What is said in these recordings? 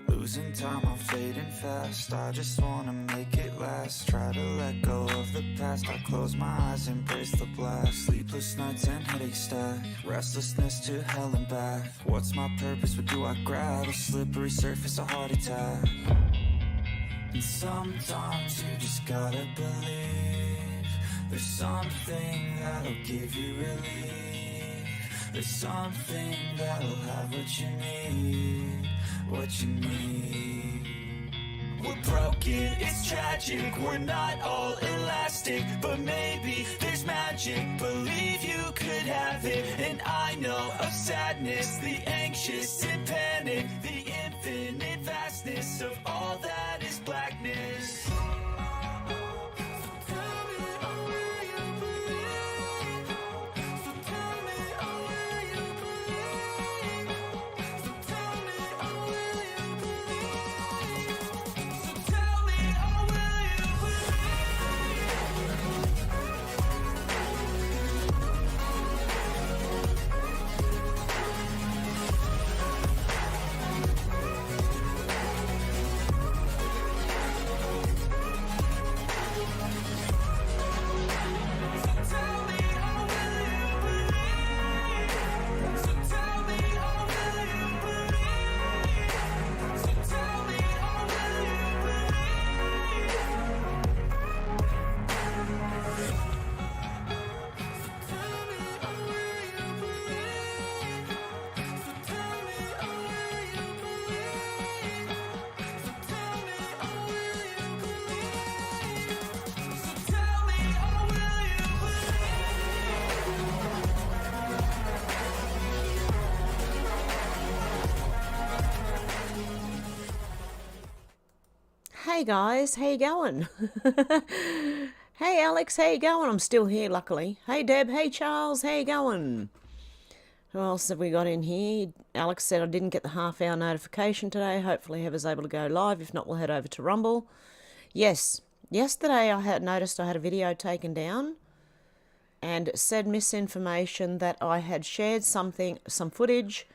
Losing time, I'm fading fast. I just wanna make it last. Try to let go of the past. I close my eyes, embrace the blast. Sleepless nights and headaches stack. Restlessness to hell and back. What's my purpose? What do I grab? A slippery surface, a heart attack. And sometimes you just gotta believe there's something that'll give you relief. There's something that'll have what you need. What you need. We're broken, it's tragic. We're not all elastic, but maybe there's magic. Believe you could have it. And I know of sadness, the anxious and panic, the infinite vastness of all that is blackness. Hey guys, how you going? Hey Alex, how you going? I'm still here, luckily. Hey Deb, hey Charles, how you going? Who else have we got in here? Alex said I didn't get the half-hour notification today. Hopefully Hev is able to go live. If not, we'll head over to Rumble. Yes, yesterday I had noticed I had a video taken down and it said misinformation that I had shared some footage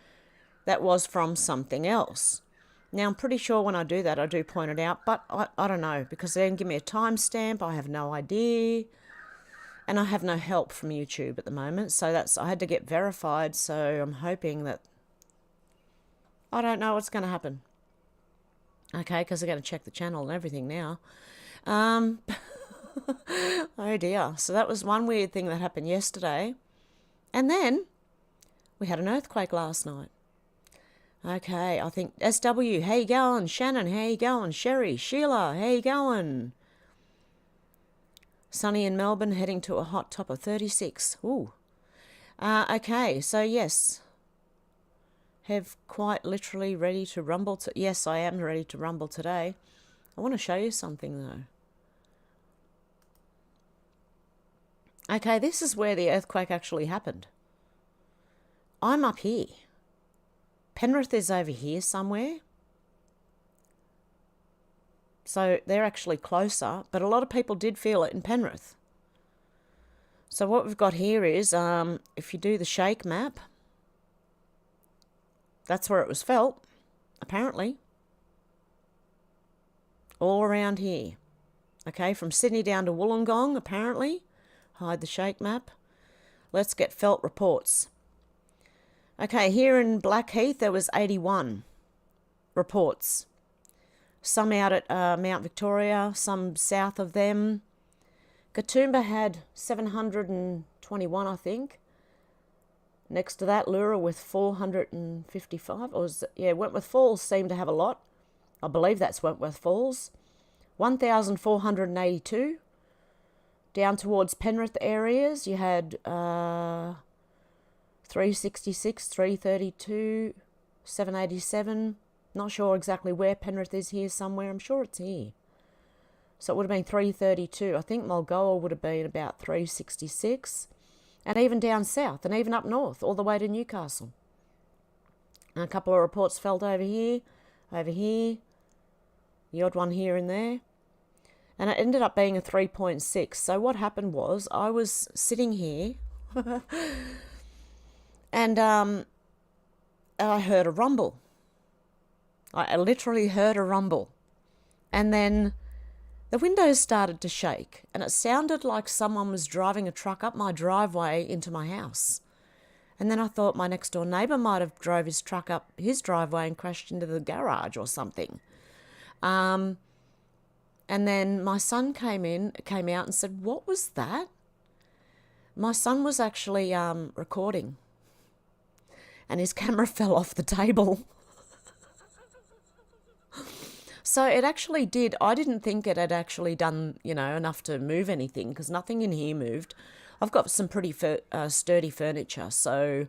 that was from something else. Now, I'm pretty sure when I do that, I do point it out, but I don't know, because they didn't give me a timestamp. I have no idea, and I have no help from YouTube at the moment, so I had to get verified, so I'm hoping that, I don't know what's going to happen. Okay, because they're going to check the channel and everything now. Oh dear. So that was one weird thing that happened yesterday. And then we had an earthquake last night. Okay, I think SW, how you going? Shannon, how you going? Sherry, Sheila, how you going? Sunny in Melbourne, heading to a hot top of 36. Ooh. Okay, so yes. Have quite literally ready to rumble. Yes, I am ready to rumble today. I want to show you something though. Okay, this is where the earthquake actually happened. I'm up here. Penrith is over here somewhere. So they're actually closer, but a lot of people did feel it in Penrith. So what we've got here is, if you do the shake map, that's where it was felt, apparently. All around here. Okay, from Sydney down to Wollongong, apparently. Hide the shake map. Let's get felt reports. Okay, here in Blackheath, there was 81 reports. Some out at Mount Victoria, some south of them. Katoomba had 721, I think. Next to that, Lura with 455. Wentworth Falls seemed to have a lot. I believe that's Wentworth Falls. 1,482. Down towards Penrith areas, you had 366, 332, 787. Not sure exactly where Penrith is here somewhere. I'm sure it's here. So it would have been 332. I think Mulgoa would have been about 366. And even down south and even up north, all the way to Newcastle. And a couple of reports felt over here, the odd one here and there. And it ended up being a 3.6. So what happened was I was sitting here and I heard a rumble. I literally heard a rumble. And then the windows started to shake, and it sounded like someone was driving a truck up my driveway into my house. And then I thought my next door neighbour might have drove his truck up his driveway and crashed into the garage or something. And then my son came out and said, "What was that?" My son was actually recording, and his camera fell off the table. So it actually did. I didn't think it had actually done, enough to move anything, because nothing in here moved. I've got some pretty sturdy furniture, so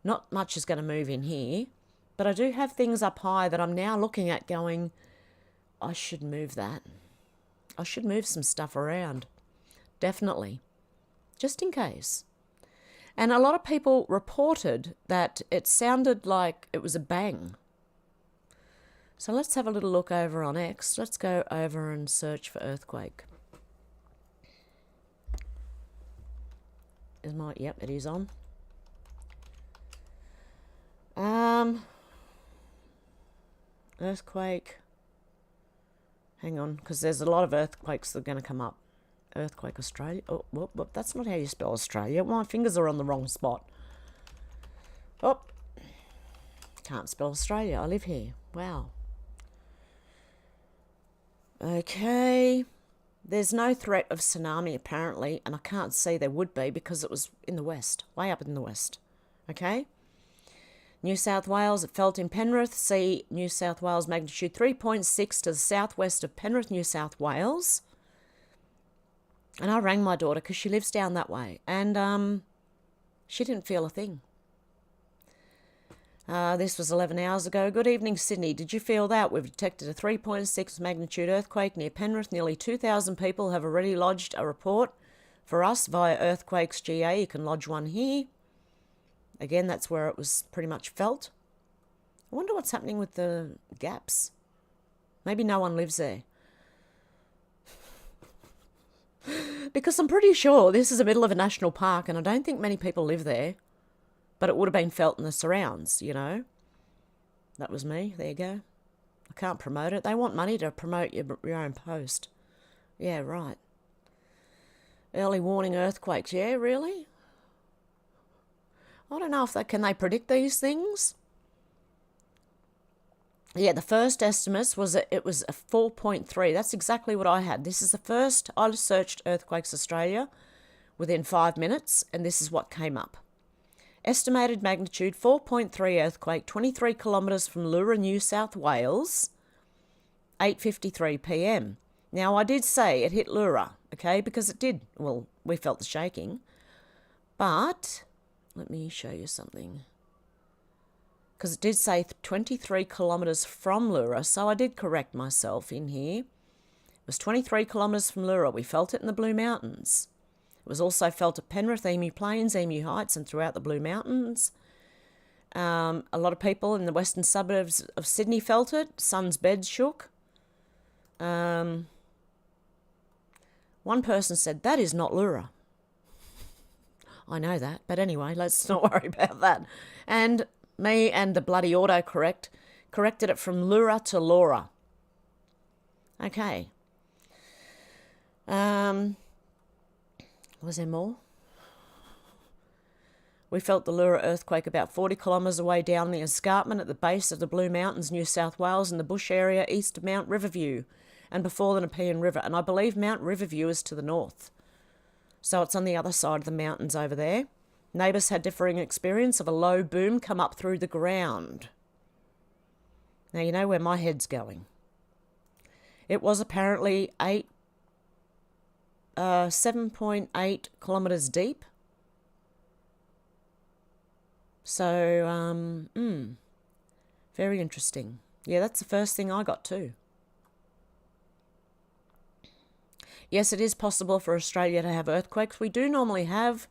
not much is going to move in here. But I do have things up high that I'm now looking at going, I should move that. I should move some stuff around. Definitely. Just in case. And a lot of people reported that it sounded like it was a bang. So let's have a little look over on X. Let's go over and search for earthquake. Yep, it is on. Earthquake. Hang on, because there's a lot of earthquakes that are going to come up. Earthquake Australia. Oh, whoop, that's not how you spell Australia. My fingers are on the wrong spot. Oh, can't spell Australia. I live here. Wow. Okay. There's no threat of tsunami apparently, and I can't see there would be because it was in the west, way up in the west. Okay. New South Wales, it felt in Penrith. See New South Wales magnitude 3.6 to the southwest of Penrith, New South Wales. And I rang my daughter because she lives down that way, and she didn't feel a thing. This was 11 hours ago. Good evening, Sydney. Did you feel that? We've detected a 3.6 magnitude earthquake near Penrith. Nearly 2,000 people have already lodged a report for us via Earthquakes GA. You can lodge one here. Again, that's where it was pretty much felt. I wonder what's happening with the gaps. Maybe no one lives there. Because I'm pretty sure this is the middle of a national park and I don't think many people live there. But it would have been felt in the surrounds, That was me. There you go. I can't promote it. They want money to promote your own post. Yeah, right. Early warning earthquakes. Yeah, really? I don't know if can they predict these things? Yeah, the first estimates was it was a 4.3. That's exactly what I had. This is the first. I searched Earthquakes Australia within 5 minutes, and this is what came up. Estimated magnitude 4.3 earthquake, 23 kilometres from LBRY, New South Wales, 8:53 p.m. Now, I did say it hit LBRY, okay, because it did. Well, we felt the shaking. But let me show you something. Because it did say 23 kilometres from LBRY, so I did correct myself in here. It was 23 kilometres from LBRY. We felt it in the Blue Mountains. It was also felt at Penrith, Emu Plains, Emu Heights, and throughout the Blue Mountains. A lot of people in the western suburbs of Sydney felt it. Son's bed shook. One person said, that is not LBRY. I know that, but anyway, let's not worry about that. And me and the bloody autocorrect corrected it from LBRY to LAURA. Okay. Was there more? We felt the LBRY earthquake about 40 kilometres away down the escarpment at the base of the Blue Mountains, New South Wales, in the bush area east of Mount Riverview and before the Nepean River. And I believe Mount Riverview is to the north. So it's on the other side of the mountains over there. Neighbours had differing experience of a low boom come up through the ground. Now you know where my head's going. It was apparently 7.8 kilometres deep. So, very interesting. Yeah, that's the first thing I got too. Yes, it is possible for Australia to have earthquakes. We do normally have.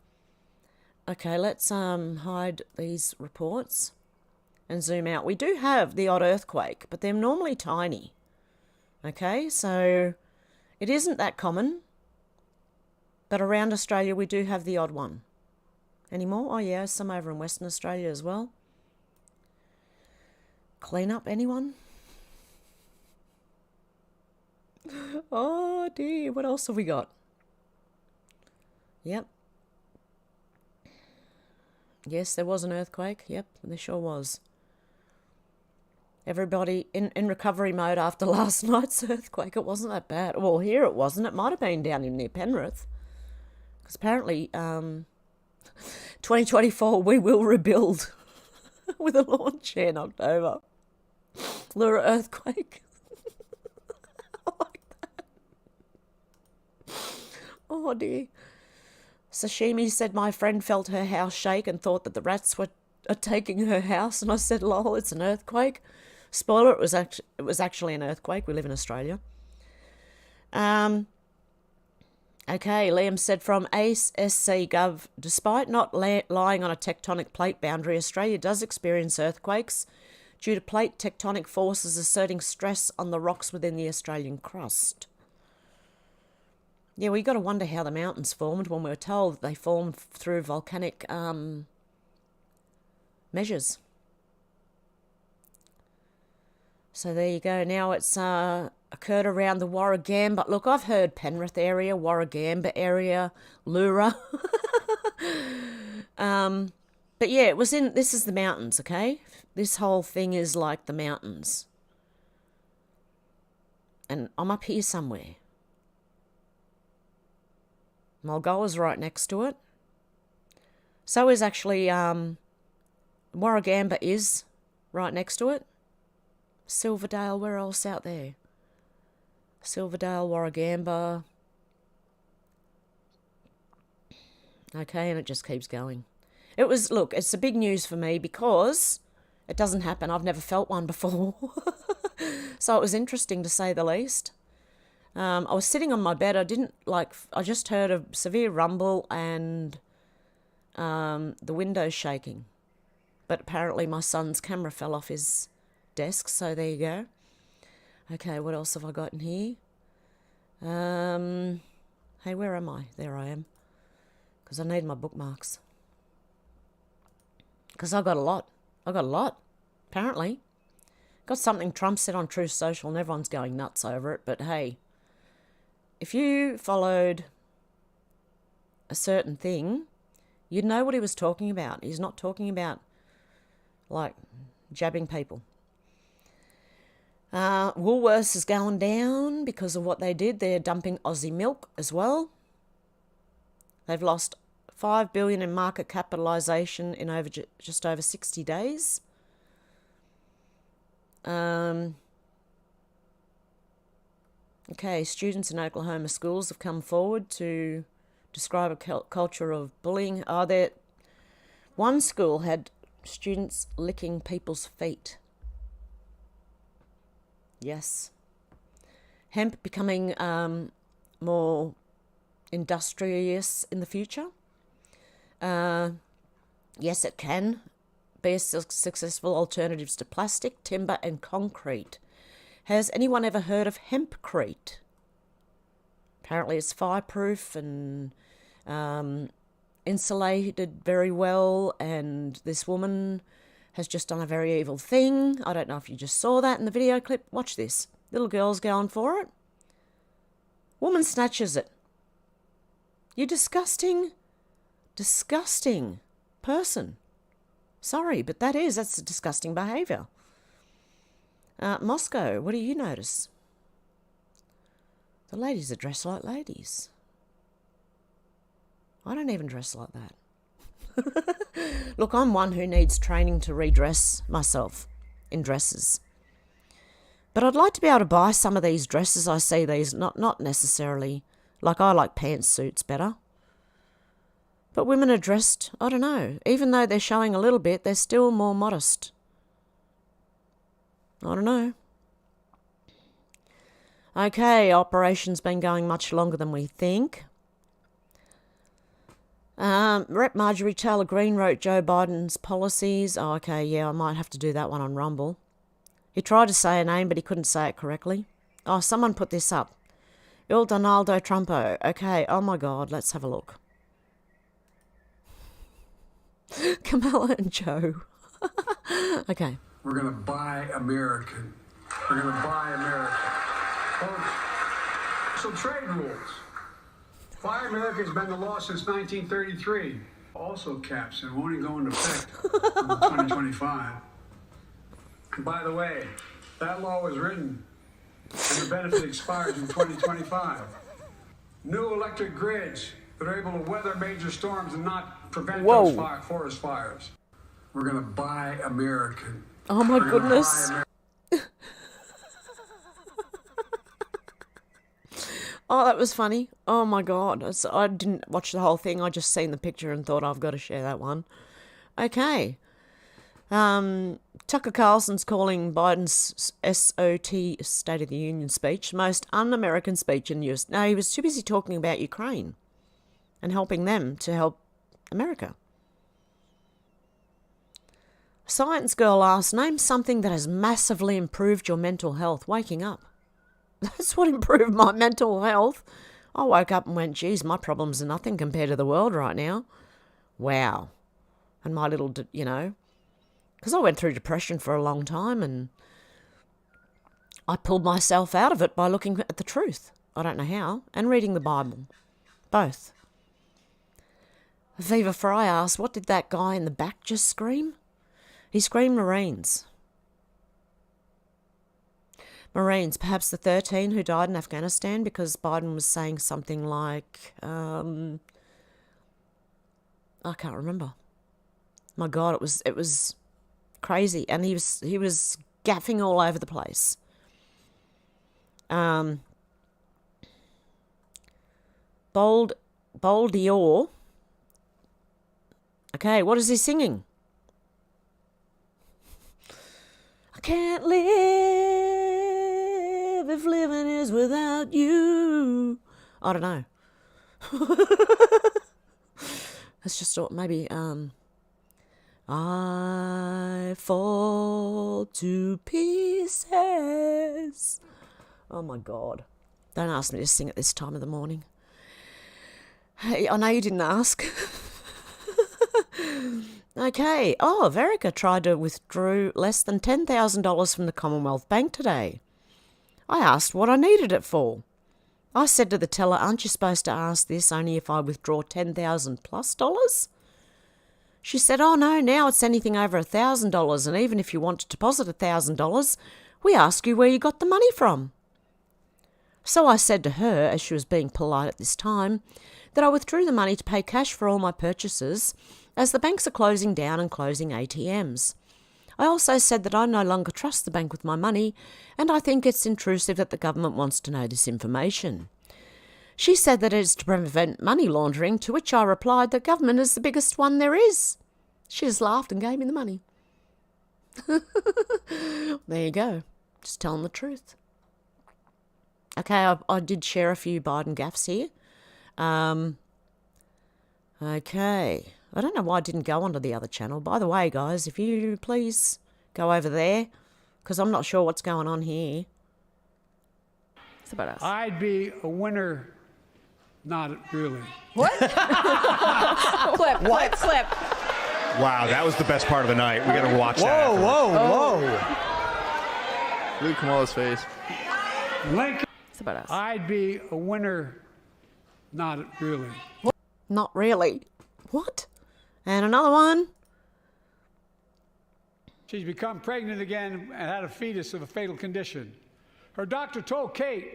Okay, let's hide these reports and zoom out. We do have the odd earthquake, but they're normally tiny. Okay, so It isn't that common, but around Australia we do have the odd one. Any more? Oh yeah, some over in Western Australia as well. Clean up, anyone? Oh dear, what else have we got? Yep. Yes, there was an earthquake. Yep, there sure was. Everybody in recovery mode after last night's earthquake. It wasn't that bad. Well, here it wasn't. It might have been down in near Penrith. Because apparently, 2024, we will rebuild with a launch in October. Lura earthquake. I like that. Oh dear. Sashimi said my friend felt her house shake and thought that the rats were taking her house, and I said, lol, it's an earthquake. Spoiler, it was actually an earthquake. We live in Australia. Okay, Liam said from ASC Gov, despite not lying on a tectonic plate boundary, Australia does experience earthquakes due to plate tectonic forces exerting stress on the rocks within the Australian crust. Yeah, we got to wonder how the mountains formed when we were told that they formed through volcanic measures. So there you go. Now it's occurred around the Warragamba. Look, I've heard Penrith area, Warragamba area, Lura. But yeah, it was this is the mountains, okay? This whole thing is like the mountains. And I'm up here somewhere. Mulgoa's right next to it. So is actually, Warragamba is right next to it. Silverdale, where else out there? Silverdale, Warragamba. Okay, and it just keeps going. It was, look, it's a big news for me because it doesn't happen. I've never felt one before. So it was interesting to say the least. I was sitting on my bed. I just heard a severe rumble and the windows shaking. But apparently my son's camera fell off his desk, so there you go. Okay, what else have I got in here? Hey, where am I? There I am. Because I need my bookmarks. Because I got a lot, apparently. Got something Trump said on Truth Social and everyone's going nuts over it, but hey, if you followed a certain thing, you'd know what he was talking about. He's not talking about, like, jabbing people. Woolworths is going down because of what they did. They're dumping Aussie milk as well. They've lost $5 billion in market capitalisation in just over 60 days. Okay, students in Oklahoma schools have come forward to describe a culture of bullying. One school had students licking people's feet. Yes. Hemp becoming more industrious in the future. Yes, it can be successful alternatives to plastic, timber and concrete. Has anyone ever heard of hempcrete? Apparently it's fireproof and insulated very well, and this woman has just done a very evil thing. I don't know if you just saw that in the video clip. Watch this. Little girl's going for it. Woman snatches it. You disgusting person. Sorry, but that's a disgusting behaviour. Moscow, what do you notice? The ladies are dressed like ladies. I don't even dress like that. Look, I'm one who needs training to redress myself in dresses. But I'd like to be able to buy some of these dresses. I see these, not necessarily, like I like pantsuits better. But women are dressed, I don't know, even though they're showing a little bit, they're still more modest. I don't know. Okay, operation's been going much longer than we think. Rep Marjorie Taylor Greene wrote Joe Biden's policies. Oh, okay, yeah, I might have to do that one on Rumble. He tried to say a name, but he couldn't say it correctly. Oh, someone put this up. Il Donaldo Trumpo. Okay, oh my God, let's have a look. Kamala and Joe. Okay. We're going to buy American. We're going to buy America. Folks, so trade rules. Buy America has been the law since 1933. Also caps and won't even go into effect until 2025. And by the way, that law was written and the benefit expires in 2025. New electric grids that are able to weather major storms and not prevent those forest fires. We're going to buy American. Oh my goodness. Oh, that was funny. Oh my God. I didn't watch the whole thing. I just seen the picture and thought I've got to share that one. Okay. Tucker Carlson's calling Biden's SOT, State of the Union speech, the most un-American speech in years. No, he was too busy talking about Ukraine and helping them to help America. Science girl asks, name something that has massively improved your mental health. Waking up. That's what improved my mental health. I woke up and went, geez, my problems are nothing compared to the world right now. Wow. And my little, because I went through depression for a long time and I pulled myself out of it by looking at the truth. I don't know how. And reading the Bible. Both. Viva Fry asks, what did that guy in the back just scream? He screamed Marines. Marines, perhaps the 13 who died in Afghanistan, because Biden was saying something like, I can't remember. My God, it was crazy, and he was gaffing all over the place. Bold Dior. Okay, what is he singing? I can't live if living is without you. I don't know. Let's just thought maybe I fall to pieces. Oh my God. Don't ask me to sing at this time of the morning. Hey, I know you didn't ask. Okay. Oh, Verica tried to withdraw less than $10,000 from the Commonwealth Bank today. I asked what I needed it for. I said to the teller, aren't you supposed to ask this only if I withdraw $10,000 plus dollars? She said, oh no, now it's anything over $1,000, and even if you want to deposit $1,000, we ask you where you got the money from. So I said to her, as she was being polite at this time, that I withdrew the money to pay cash for all my purchases, as the banks are closing down and closing ATMs. I also said that I no longer trust the bank with my money, and I think it's intrusive that the government wants to know this information. She said that it is to prevent money laundering, to which I replied that government is the biggest one there is. She just laughed and gave me the money. There you go. Just telling the truth. Okay, I did share a few Biden gaffes here. Okay. I don't know why I didn't go onto the other channel. By the way, guys, if you please go over there, because I'm not sure what's going on here. It's about us. I'd be a winner. Not really. What? Clip. Wow, that was the best part of the night. We got to watch that. Whoa. Look at Kamala's face. Lincoln. It's about us. I'd be a winner. Not really. Not really. What? And another one. She's become pregnant again and had a fetus of a fatal condition. Her doctor told Kate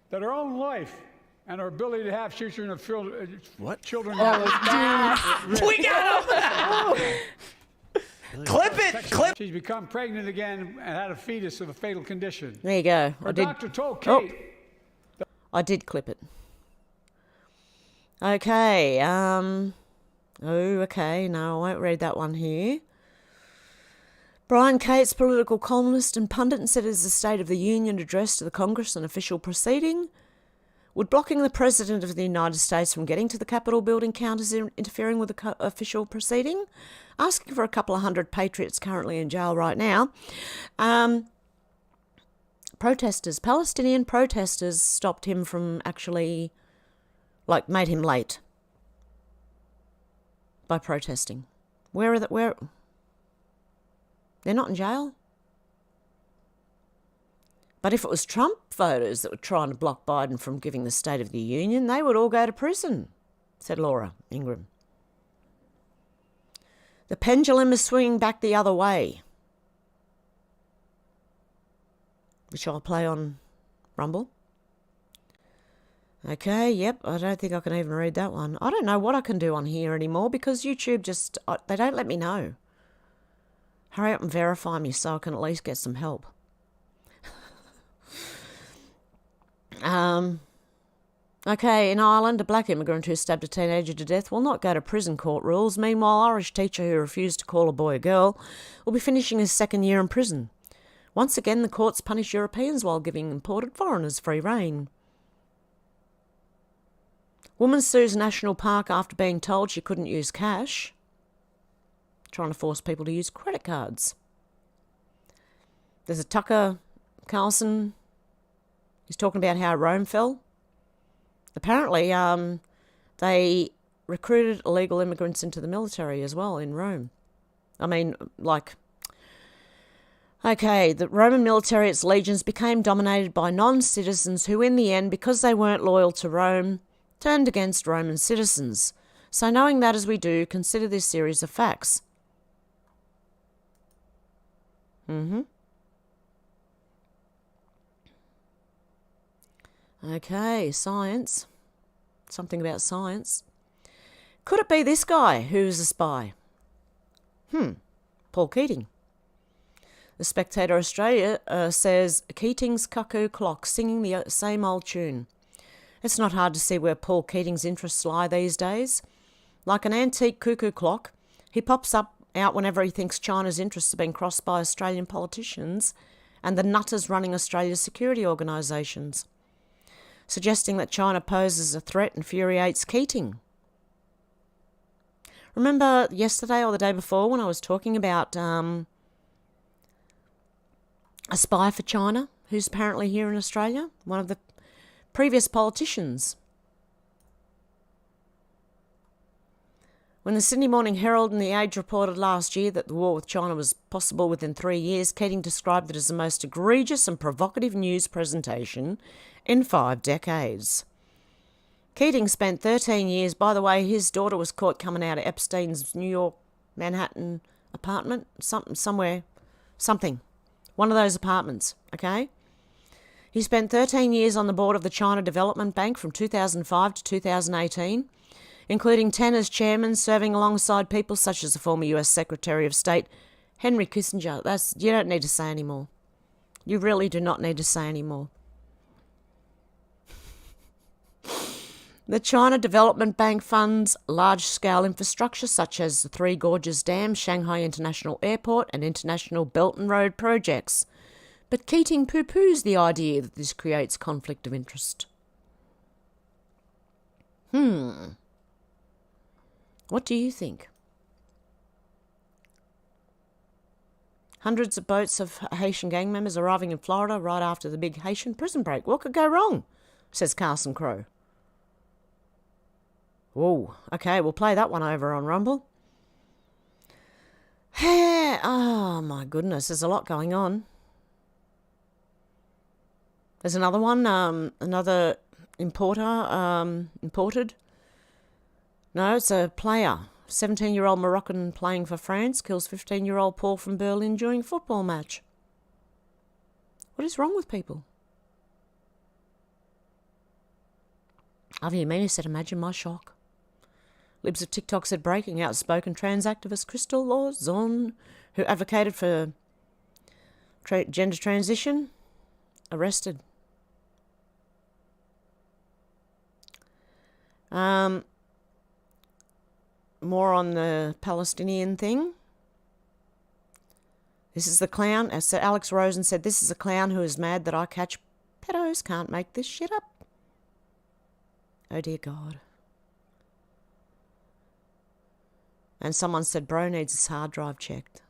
that her own life and her ability to have children of children. We got him! Clip it! She's become pregnant again and had a fetus of a fatal condition. There you go. Her doctor told Kate. I did clip it. Okay. Okay. No, I won't read that one here. Brian Cates, political columnist and pundit, said it is a State of the Union address to the Congress, an official proceeding. Would blocking the President of the United States from getting to the Capitol building count as interfering with the official proceeding? Asking for a couple of hundred patriots currently in jail right now. protesters, Palestinian protesters stopped him from actually, like, made him late by protesting. Where? They're not in jail? But if it was Trump voters that were trying to block Biden from giving the State of the Union, they would all go to prison, said Laura Ingram. The pendulum is swinging back the other way, which I'll play on Rumble. Okay, yep, I don't think I can even read that one. I don't know what I can do on here anymore because YouTube just, they don't let me know. Hurry up and verify me so I can at least get some help. Okay, in Ireland, a black immigrant who stabbed a teenager to death will not go to prison, court rules. Meanwhile, Irish teacher who refused to call a boy a girl will be finishing his second year in prison. Once again, the courts punish Europeans while giving imported foreigners free rein. Woman sues National Park after being told she couldn't use cash. Trying to force people to use credit cards. There's a Tucker Carlson. He's talking about how Rome fell. Apparently, they recruited illegal immigrants into the military as well in Rome. I mean, like... Okay, the Roman military, its legions, became dominated by non-citizens who, in the end, because they weren't loyal to Rome, turned against Roman citizens. So knowing that as we do, consider this series of facts. Okay, science. Something about science. Could it be this guy who's a spy? Paul Keating. The Spectator Australia says, Keating's cuckoo clock singing the same old tune. It's not hard to see where Paul Keating's interests lie these days. Like an antique cuckoo clock, he pops up out whenever he thinks China's interests have been crossed by Australian politicians and the nutters running Australia's security organisations, suggesting that China poses a threat infuriates Keating. Remember yesterday or the day before when I was talking about a spy for China who's apparently here in Australia? One of the previous politicians. When the Sydney Morning Herald and the Age reported last year that the war with China was possible within 3 years, Keating described it as the most egregious and provocative news presentation in 5 decades. Keating spent 13 years, by the way, his daughter was caught coming out of Epstein's New York, Manhattan apartment, something. One of those apartments, okay? He spent 13 years on the board of the China Development Bank from 2005 to 2018, including 10 as chairman, serving alongside people such as the former US Secretary of State, Henry Kissinger. You don't need to say any more. You really do not need to say any more. The China Development Bank funds large-scale infrastructure such as the Three Gorges Dam, Shanghai International Airport and International Belt and Road projects. But Keating poo-poos the idea that this creates conflict of interest. What do you think? Hundreds of boats of Haitian gang members arriving in Florida right after the big Haitian prison break. What could go wrong? Says Carson Crow. Whoa, okay, we'll play that one over on Rumble. Oh my goodness, there's a lot going on. There's another one, another imported. No, it's a player. 17-year-old Moroccan playing for France kills 15-year-old Paul from Berlin during a football match. What is wrong with people? Avi Amini said, imagine my shock. Libs of TikTok said, breaking outspoken trans activist Crystal Lawson, who advocated for gender transition, arrested. More on the Palestinian thing. This is the clown. As Alex Rosen said, this is a clown who is mad that I catch pedos. Can't make this shit up. Oh dear God. And someone said, bro needs his hard drive checked.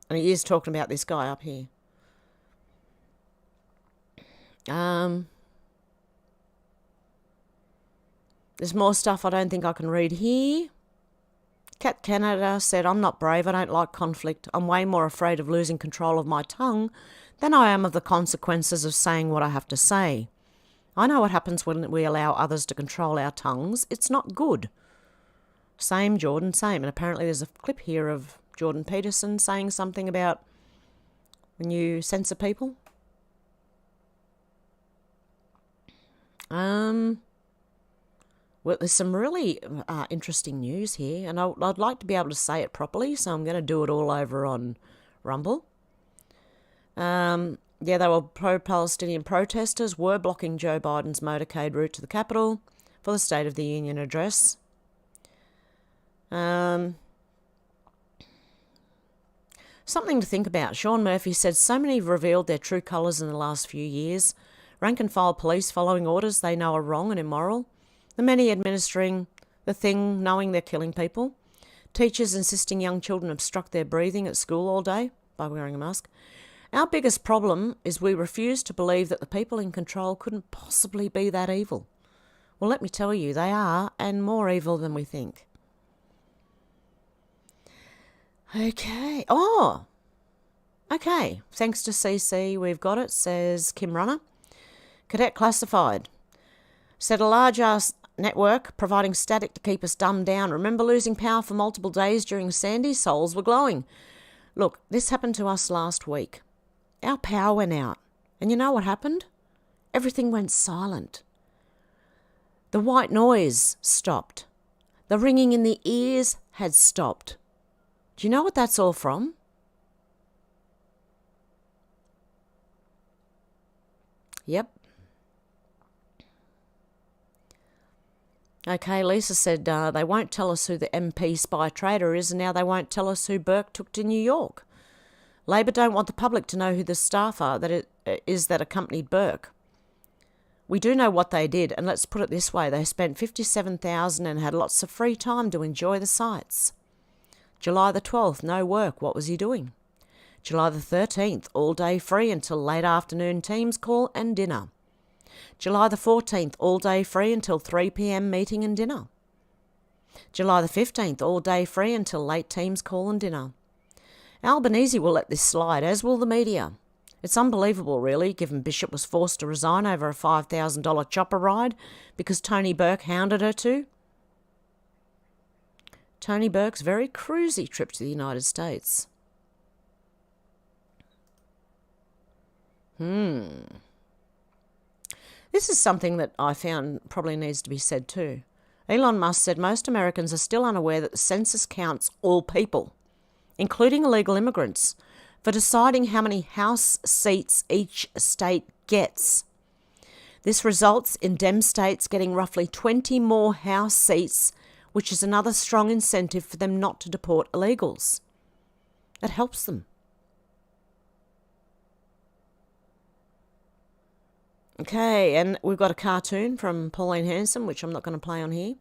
And he is talking about this guy up here. There's more stuff I don't think I can read here. Cat Canada said, I'm not brave. I don't like conflict. I'm way more afraid of losing control of my tongue than I am of the consequences of saying what I have to say. I know what happens when we allow others to control our tongues. It's not good. Same, Jordan, same. And apparently there's a clip here of Jordan Peterson saying something about when you censor people. Well, there's some really interesting news here, and I'd like to be able to say it properly, so I'm going to do it all over on Rumble. Yeah, they were pro-Palestinian protesters were blocking Joe Biden's motorcade route to the Capitol for the State of the Union address. Something to think about. Sean Murphy said so many have revealed their true colours in the last few years. Rank-and-file police following orders they know are wrong and immoral. The many administering the thing knowing they're killing people. Teachers insisting young children obstruct their breathing at school all day by wearing a mask. Our biggest problem is we refuse to believe that the people in control couldn't possibly be that evil. Well, let me tell you, they are, and more evil than we think. Okay. Oh! Okay. Thanks to CC, we've got it, says Kim Runner. Cadet Classified said a large-ass network providing static to keep us dumbed down. Remember losing power for multiple days during Sandy? Souls were glowing. Look, this happened to us last week. Our power went out. And you know what happened? Everything went silent. The white noise stopped. The ringing in the ears had stopped. Do you know what that's all from? Yep. Okay, Lisa said they won't tell us who the MP spy trader is, and now they won't tell us who Burke took to New York. Labor don't want the public to know who the staff are that accompanied Burke. We do know what they did, and let's put it this way, they spent $57,000 and had lots of free time to enjoy the sights. July the 12th, no work. What was he doing? July the 13th, all day free until late afternoon Teams call and dinner. July the 14th, all day free until 3 p.m. meeting and dinner. July the 15th, all day free until late Teams call and dinner. Albanese will let this slide, as will the media. It's unbelievable, really, given Bishop was forced to resign over a $5,000 chopper ride because Tony Burke hounded her to. Tony Burke's very cruisy trip to the United States. This is something that I found probably needs to be said too. Elon Musk said most Americans are still unaware that the census counts all people, including illegal immigrants, for deciding how many House seats each state gets. This results in Dem states getting roughly 20 more House seats, which is another strong incentive for them not to deport illegals. It helps them. Okay, and we've got a cartoon from Pauline Hanson, which I'm not going to play on here.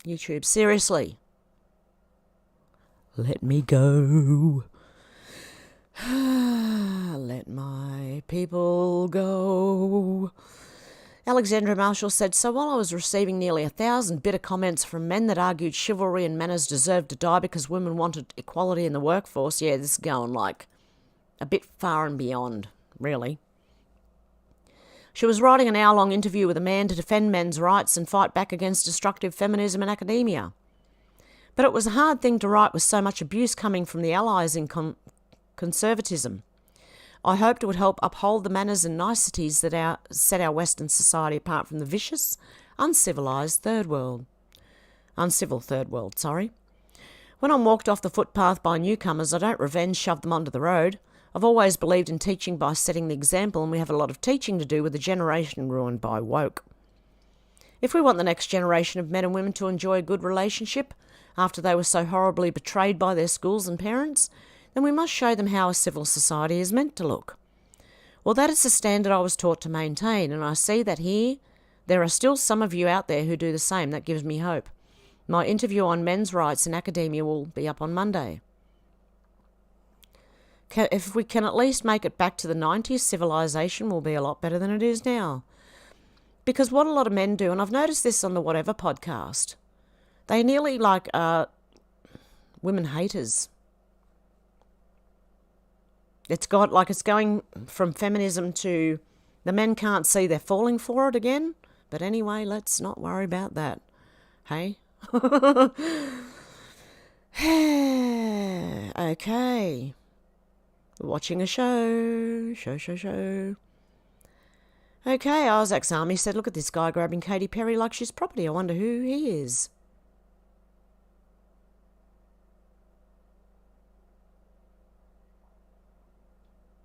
YouTube, seriously. Let me go. Let my people go. Alexandra Marshall said, so while I was receiving nearly 1,000 bitter comments from men that argued chivalry and manners deserved to die because women wanted equality in the workforce, yeah, this is going like a bit far and beyond, really. She was writing an hour-long interview with a man to defend men's rights and fight back against destructive feminism in academia. But it was a hard thing to write with so much abuse coming from the allies in conservatism. I hoped it would help uphold the manners and niceties that set our Western society apart from the vicious, uncivil third world. When I'm walked off the footpath by newcomers, I don't revenge shove them onto the road. I've always believed in teaching by setting the example, and we have a lot of teaching to do with a generation ruined by woke. If we want the next generation of men and women to enjoy a good relationship after they were so horribly betrayed by their schools and parents, then we must show them how a civil society is meant to look. Well, that is the standard I was taught to maintain, and I see that here there are still some of you out there who do the same. That gives me hope. My interview on men's rights in academia will be up on Monday. If we can at least make it back to the 90s, civilization will be a lot better than it is now. Because what a lot of men do, and I've noticed this on the Whatever podcast, they nearly like women haters. It's going from feminism to the men can't see they're falling for it again. But anyway, let's not worry about that. Hey? Okay. Watching a show. Okay, Isaac's Army said, look at this guy grabbing Katy Perry like she's property. I wonder who he is.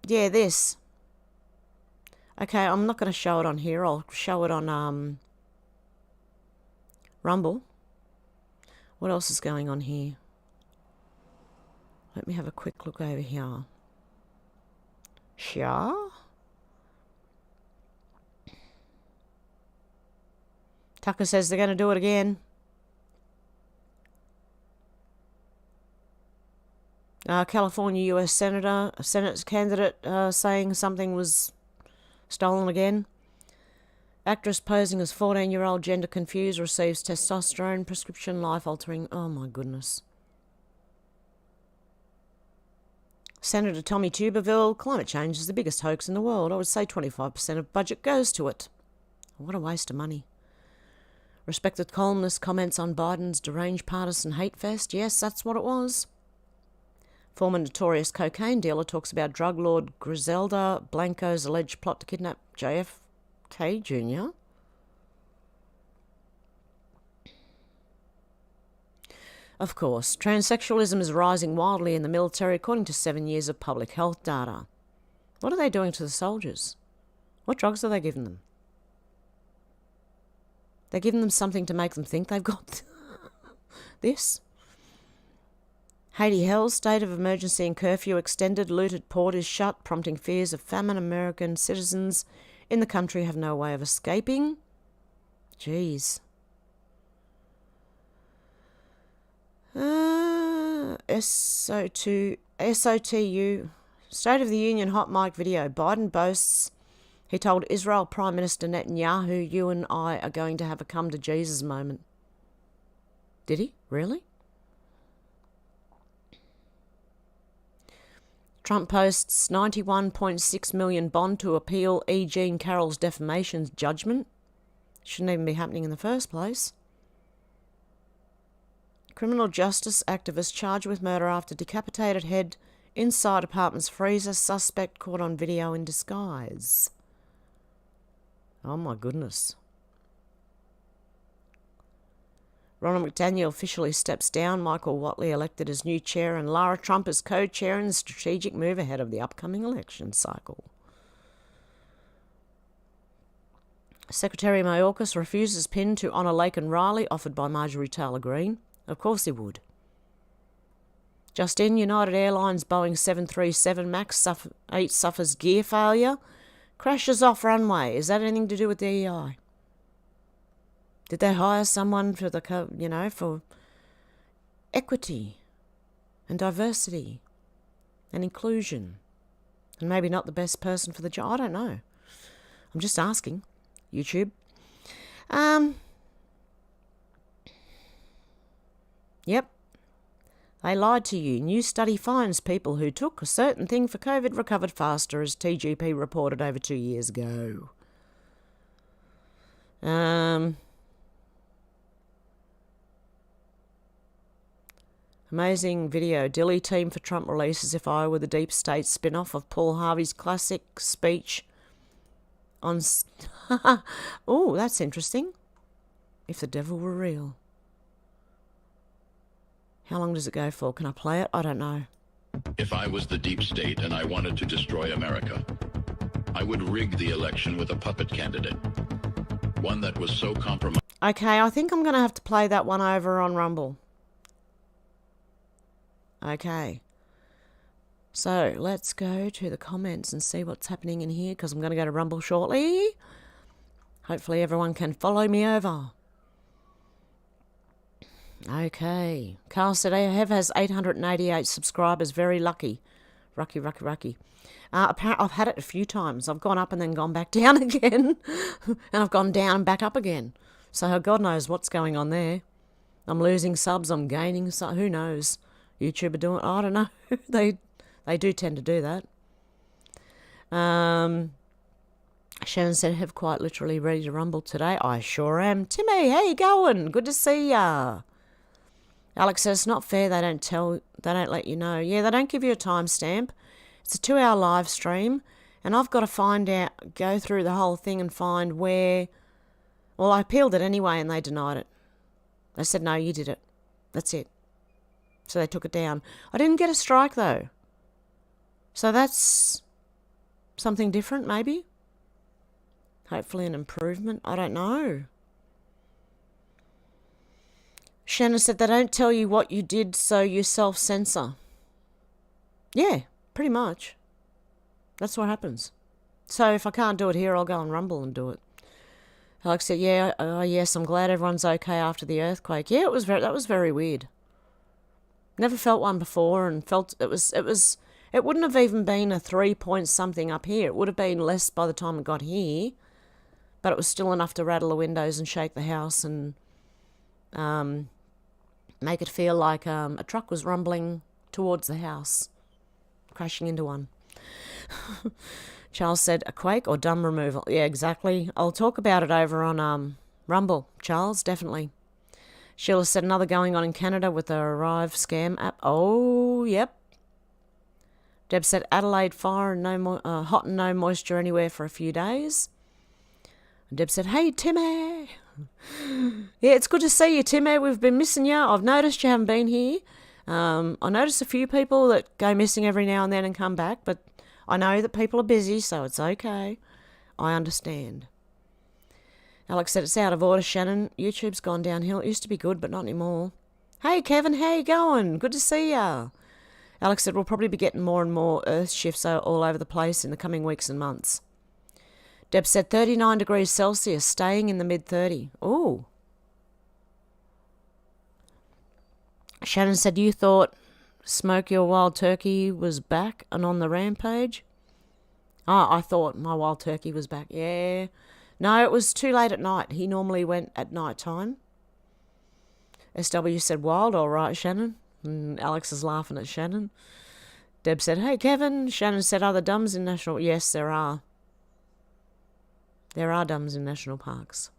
Yeah, this. Okay, I'm not going to show it on here. I'll show it on Rumble. What else is going on here? Let me have a quick look over here. Sure. Tucker says they're going to do it again. California U.S. Senate candidate saying something was stolen again. Actress posing as 14-year-old gender confused receives testosterone prescription life-altering. Oh my goodness. Senator Tommy Tuberville, climate change is the biggest hoax in the world. I would say 25% of budget goes to it. What a waste of money. Respected columnist comments on Biden's deranged partisan hate fest. Yes, that's what it was. Former notorious cocaine dealer talks about drug lord Griselda Blanco's alleged plot to kidnap JFK Jr. Of course, transsexualism is rising wildly in the military according to 7 years of public health data. What are they doing to the soldiers? What drugs are they giving them? They're giving them something to make them think they've got this. Haiti hell, state of emergency and curfew extended, looted port is shut, prompting fears of famine. American citizens in the country have no way of escaping. Jeez. SOTU, State of the Union hot mic video. Biden boasts he told Israel Prime Minister Netanyahu, you and I are going to have a come to Jesus moment. Did he? Really? Trump posts $91.6 million bond to appeal E. Jean Carroll's defamation judgment. Shouldn't even be happening in the first place. Criminal justice activist charged with murder after decapitated head inside apartment's freezer. Suspect caught on video in disguise. Oh my goodness. Ronald McDaniel officially steps down. Michael Watley elected as new chair and Lara Trump as co-chair in the strategic move ahead of the upcoming election cycle. Secretary Mayorkas refuses pin to honour Lake and Riley offered by Marjorie Taylor Greene. Of course he would. Justin, United Airlines Boeing 737 MAX 8 suffers gear failure. Crashes off runway. Is that anything to do with DEI? Did they hire someone for for equity and diversity and inclusion? And maybe not the best person for the job. I don't know. I'm just asking. YouTube. Yep. They lied to you. New study finds people who took a certain thing for COVID recovered faster, as TGP reported over 2 years ago. Amazing video. Dilly team for Trump releases If I Were the Deep State spin-off of Paul Harvey's classic speech on... Oh, that's interesting. If the devil were real. How long does it go for? Can I play it? I don't know. If I was the deep state and I wanted to destroy America, I would rig the election with a puppet candidate. One that was so compromised. Okay, I think I'm going to have to play that one over on Rumble. Okay. So, let's go to the comments and see what's happening in here, because I'm going to go to Rumble shortly. Hopefully everyone can follow me over. Okay. Carl said, Hev has 888 subscribers. Very lucky. Rucky. Apparently, I've had it a few times. I've gone up and then gone back down again. And I've gone down and back up again. So God knows what's going on there. I'm losing subs, I'm gaining subs. Who knows? YouTube are doing, I don't know. They do tend to do that. Shannon said, have quite literally ready to rumble today. I sure am. Timmy, how you going? Good to see ya. Alex says, it's not fair they don't let you know. Yeah, they don't give you a timestamp. It's a 2-hour live stream, and I've got to go through the whole thing and find where, well, I appealed it anyway and they denied it. They said, no, you did it. That's it. So they took it down. I didn't get a strike though. So that's something different maybe. Hopefully an improvement. I don't know. Shannon said they don't tell you what you did, so you self-censor. Yeah, pretty much. That's what happens. So if I can't do it here, I'll go on Rumble and do it. Alex said, yeah, yes, I'm glad everyone's okay after the earthquake. Yeah, that was very weird. Never felt one before, and felt it wouldn't have even been a 3-point something up here. It would have been less by the time it got here, but it was still enough to rattle the windows and shake the house and make it feel like a truck was rumbling towards the house, crashing into one. Charles said, a quake or dumb removal? Yeah, exactly. I'll talk about it over on Rumble, Charles, definitely. Sheila said, another going on in Canada with the Arrive scam app. Oh, yep. Deb said, Adelaide fire and hot and no moisture anywhere for a few days. And Deb said, hey, Timmy. Yeah, it's good to see you, Timmy. We've been missing you. I've noticed you haven't been here. I noticed a few people that go missing every now and then and come back, but I know that people are busy, so it's okay. I understand. Alex said, it's out of order, Shannon. YouTube's gone downhill. It used to be good, but not anymore. Hey, Kevin, how you going? Good to see ya. Alex said, we'll probably be getting more and more earth shifts all over the place in the coming weeks and months. Deb said, 39 degrees Celsius, staying in the mid-30. Ooh. Shannon said, you thought Smoke Your Wild Turkey was back and on the rampage? Oh, I thought my wild turkey was back. Yeah. No, it was too late at night. He normally went at night time. SW said, wild, all right, Shannon. And Alex is laughing at Shannon. Deb said, hey, Kevin. Shannon said, are there dumbs in national... Yes, there are. There are dumbs in national parks.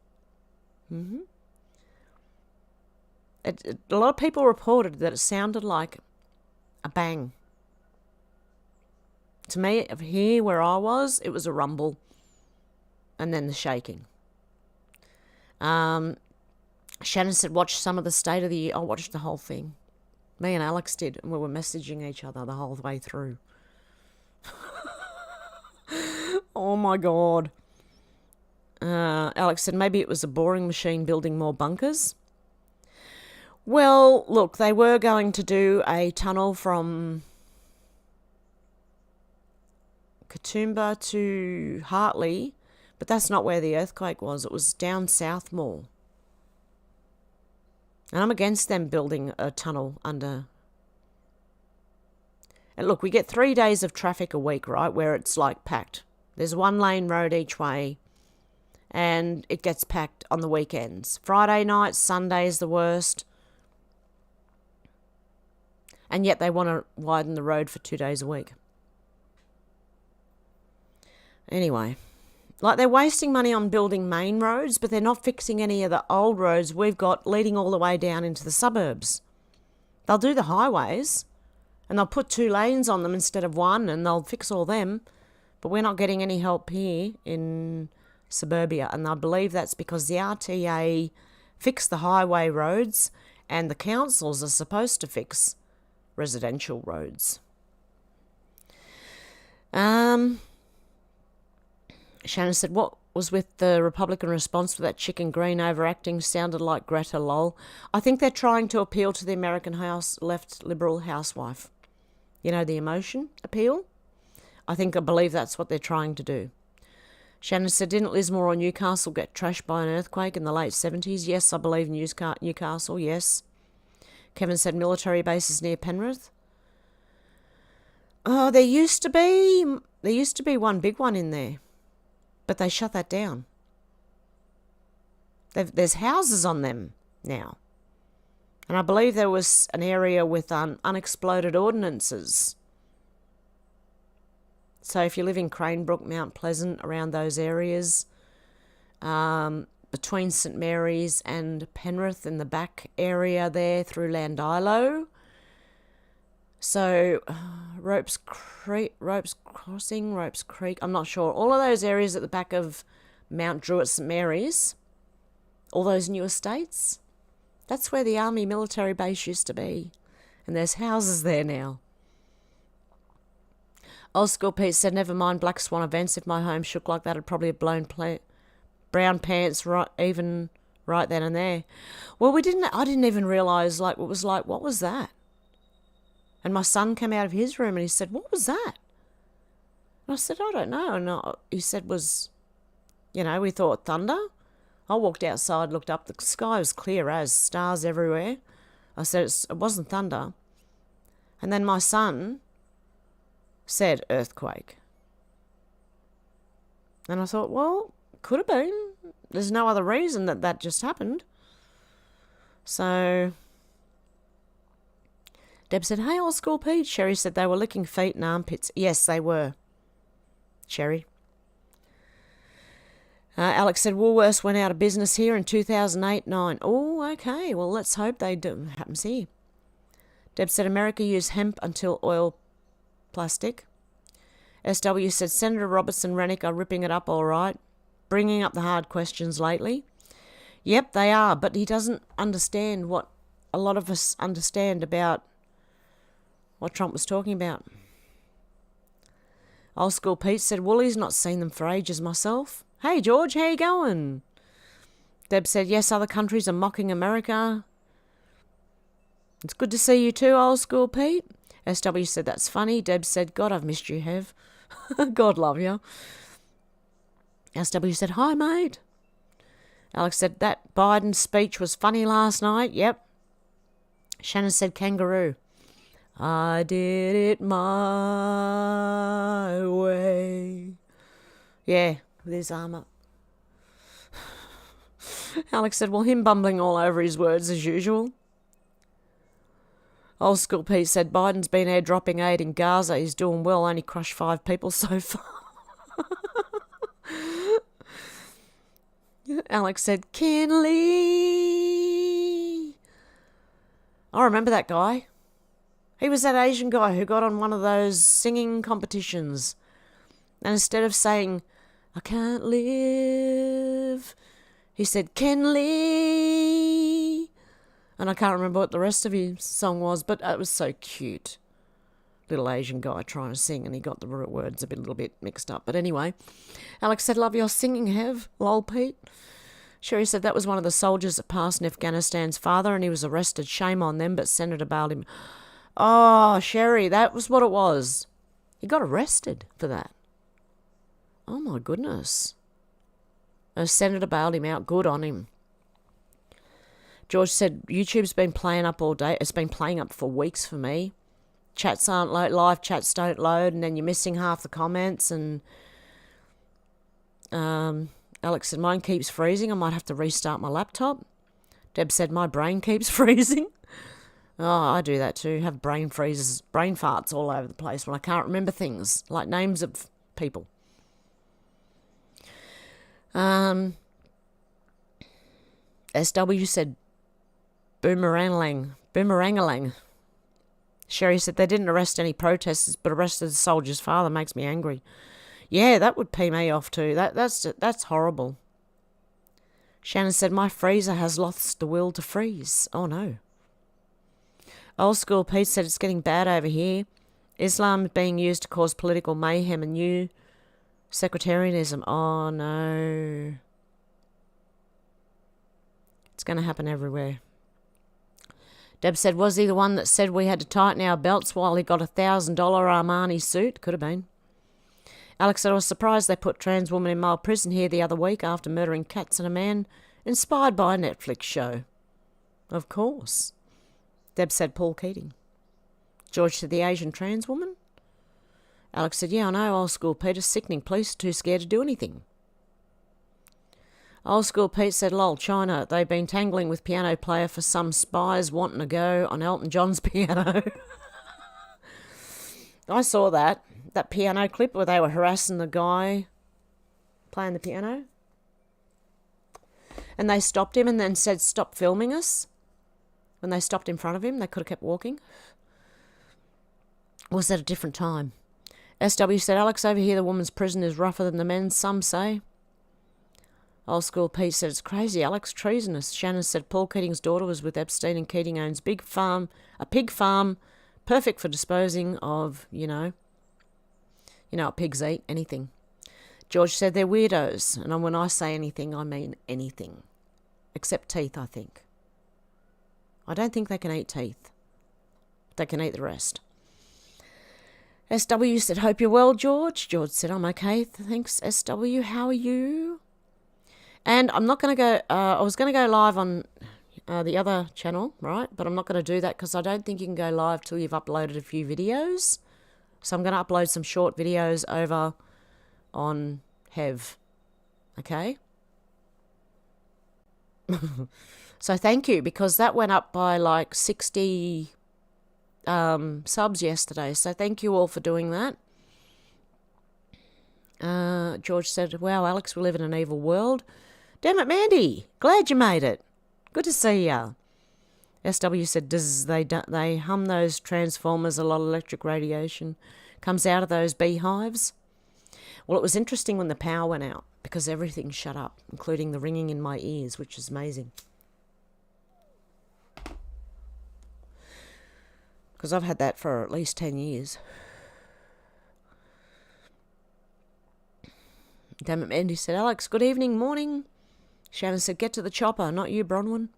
Mm-hmm. A lot of people reported that it sounded like a bang. To me, here where I was, it was a rumble. And then the shaking. Shannon said, watch some of the State of the Year. I watched the whole thing. Me and Alex did, and we were messaging each other the whole way through. Oh my God. Alex said, maybe it was a boring machine building more bunkers. Well, look, they were going to do a tunnel from Katoomba to Hartley, but that's not where the earthquake was. It was down south more. And I'm against them building a tunnel under... And look, we get 3 days of traffic a week, right, where it's like packed. There's 1 lane road each way, and it gets packed on the weekends. Friday night, Sunday's the worst. And yet they want to widen the road for 2 days a week. Anyway, like they're wasting money on building main roads, but they're not fixing any of the old roads we've got leading all the way down into the suburbs. They'll do the highways, and they'll put 2 lanes on them instead of 1, and they'll fix all them, but we're not getting any help here in suburbia, and I believe that's because the RTA fixed the highway roads, and the councils are supposed to fix residential roads. Shannon said, what was with the Republican response to that chicken green overacting? Sounded like Greta lol. I think they're trying to appeal to the American left liberal housewife. You know, the emotion appeal? I believe that's what they're trying to do. Shannon said, didn't Lismore or Newcastle get trashed by an earthquake in the late 70s? Yes, I believe Newcastle, yes. Kevin said military bases near Penrith. Oh, there used to be one big one in there, but they shut that down. There's houses on them now. And I believe there was an area with unexploded ordnances. So if you live in Cranebrook, Mount Pleasant, around those areas, between St Mary's and Penrith in the back area there through Landilo. So Ropes Crossing, Ropes Creek, I'm not sure. All of those areas at the back of Mount Druitt, St Mary's, all those new estates, that's where the Army military base used to be. And there's houses there now. Old School Pete said, never mind Black Swan events. If my home shook like that, I'd probably have blown brown pants right then and there. Well, I didn't even realise, like, it was like, what was that? And my son came out of his room and he said, what was that? And I said, I don't know. And he said we thought thunder. I walked outside, looked up, the sky was clear as, stars everywhere. I said, it wasn't thunder. And then my son said, earthquake. And I thought, well, could have been. There's no other reason that just happened. So Deb said, hey, Old School Pete. Sherry said they were licking feet and armpits. Yes, they were. Sherry. Alex said Woolworths went out of business here in 2008-9. Oh, okay. Well, let's hope they do. Happens here. Deb said America used hemp until oil plastic. SW said Senator Roberts and Rennick are ripping it up all right, bringing up the hard questions lately. Yep, they are, but he doesn't understand what a lot of us understand about what Trump was talking about. Old School Pete said Woolly's not seen them for ages myself. Hey, George, how you going? Deb said, yes, other countries are mocking America. It's good to see you too, Old School Pete. SW said, that's funny. Deb said, God, I've missed you, Hev. God love you. SW said, hi, mate. Alex said, that Biden speech was funny last night. Yep. Shannon said, kangaroo. I did it my way. Yeah. With his arm up. Alex said, well, him bumbling all over his words as usual. Old School Pete said, Biden's been airdropping aid in Gaza. He's doing well, only crushed 5 people so far. Alex said, Ken Lee. I remember that guy. He was that Asian guy who got on one of those singing competitions. And instead of saying, I can't live, he said, Ken Lee. And I can't remember what the rest of his song was, but it was so cute. Little Asian guy trying to sing, and he got the words a little bit mixed up. But anyway, Alex said, love your singing, Hev. Lol, Pete. Sherry said that was one of the soldiers that passed in Afghanistan's father, and he was arrested. Shame on them, but Senator bailed him. Oh, Sherry, that was what it was. He got arrested for that. Oh, my goodness. A senator bailed him out. Good on him. George said, YouTube's been playing up all day. It's been playing up for weeks for me. Chats aren't live chats don't load, and then you're missing half the comments. And Alex said, mine keeps freezing. I might have to restart my laptop. Deb said, my brain keeps freezing. Oh, I do that too. Have brain freezes, brain farts all over the place when I can't remember things, like names of people. SW said, boomerangalang. Sherry said they didn't arrest any protesters, but arrested the soldier's father. Makes me angry. Yeah, that would pee me off too. That's horrible. Shannon said, my freezer has lost the will to freeze. Oh no. Old School Pete said, it's getting bad over here. Islam is being used to cause political mayhem and new sectarianism. Oh no. It's going to happen everywhere. Deb said, was he the one that said we had to tighten our belts while he got $1,000 Armani suit? Could have been. Alex said, I was surprised they put trans woman in male prison here the other week after murdering cats and a man inspired by a Netflix show. Of course. Deb said, Paul Keating. George said, the Asian trans woman? Alex said, yeah, I know, old school Peter. Sickening. Police are too scared to do anything. Old school Pete said, lol, China, they've been tangling with piano player for some spies wanting to go on Elton John's piano. I saw that piano clip where they were harassing the guy playing the piano. And they stopped him and then said, stop filming us. When they stopped in front of him, they could have kept walking. Or was that a different time? SW said, Alex, over here the woman's prison is rougher than the men's, some say. Old school Pete said, it's crazy, Alex, treasonous. Shannon said, Paul Keating's daughter was with Epstein and Keating owns a pig farm, perfect for disposing of, what pigs eat, anything. George said, they're weirdos. And when I say anything, I mean anything. Except teeth, I think. I don't think they can eat teeth. They can eat the rest. SW said, hope you're well, George. George said, I'm okay, thanks, SW. How are you? And I'm not going to go, I was going to go live on the other channel, right? But I'm not going to do that because I don't think you can go live till you've uploaded a few videos. So I'm going to upload some short videos over on Hev. Okay? So thank you, because that went up by like 60 subs yesterday. So thank you all for doing that. George said, wow, Alex, we live in an evil world. Damn it, Mandy. Glad you made it. Good to see ya. SW said, they hum those transformers, a lot of electric radiation comes out of those beehives. Well, it was interesting when the power went out because everything shut up, including the ringing in my ears, which is amazing. Because I've had that for at least 10 years. Damn it, Mandy said, Alex, good evening, morning. Shannon said, get to the chopper, not you, Bronwyn.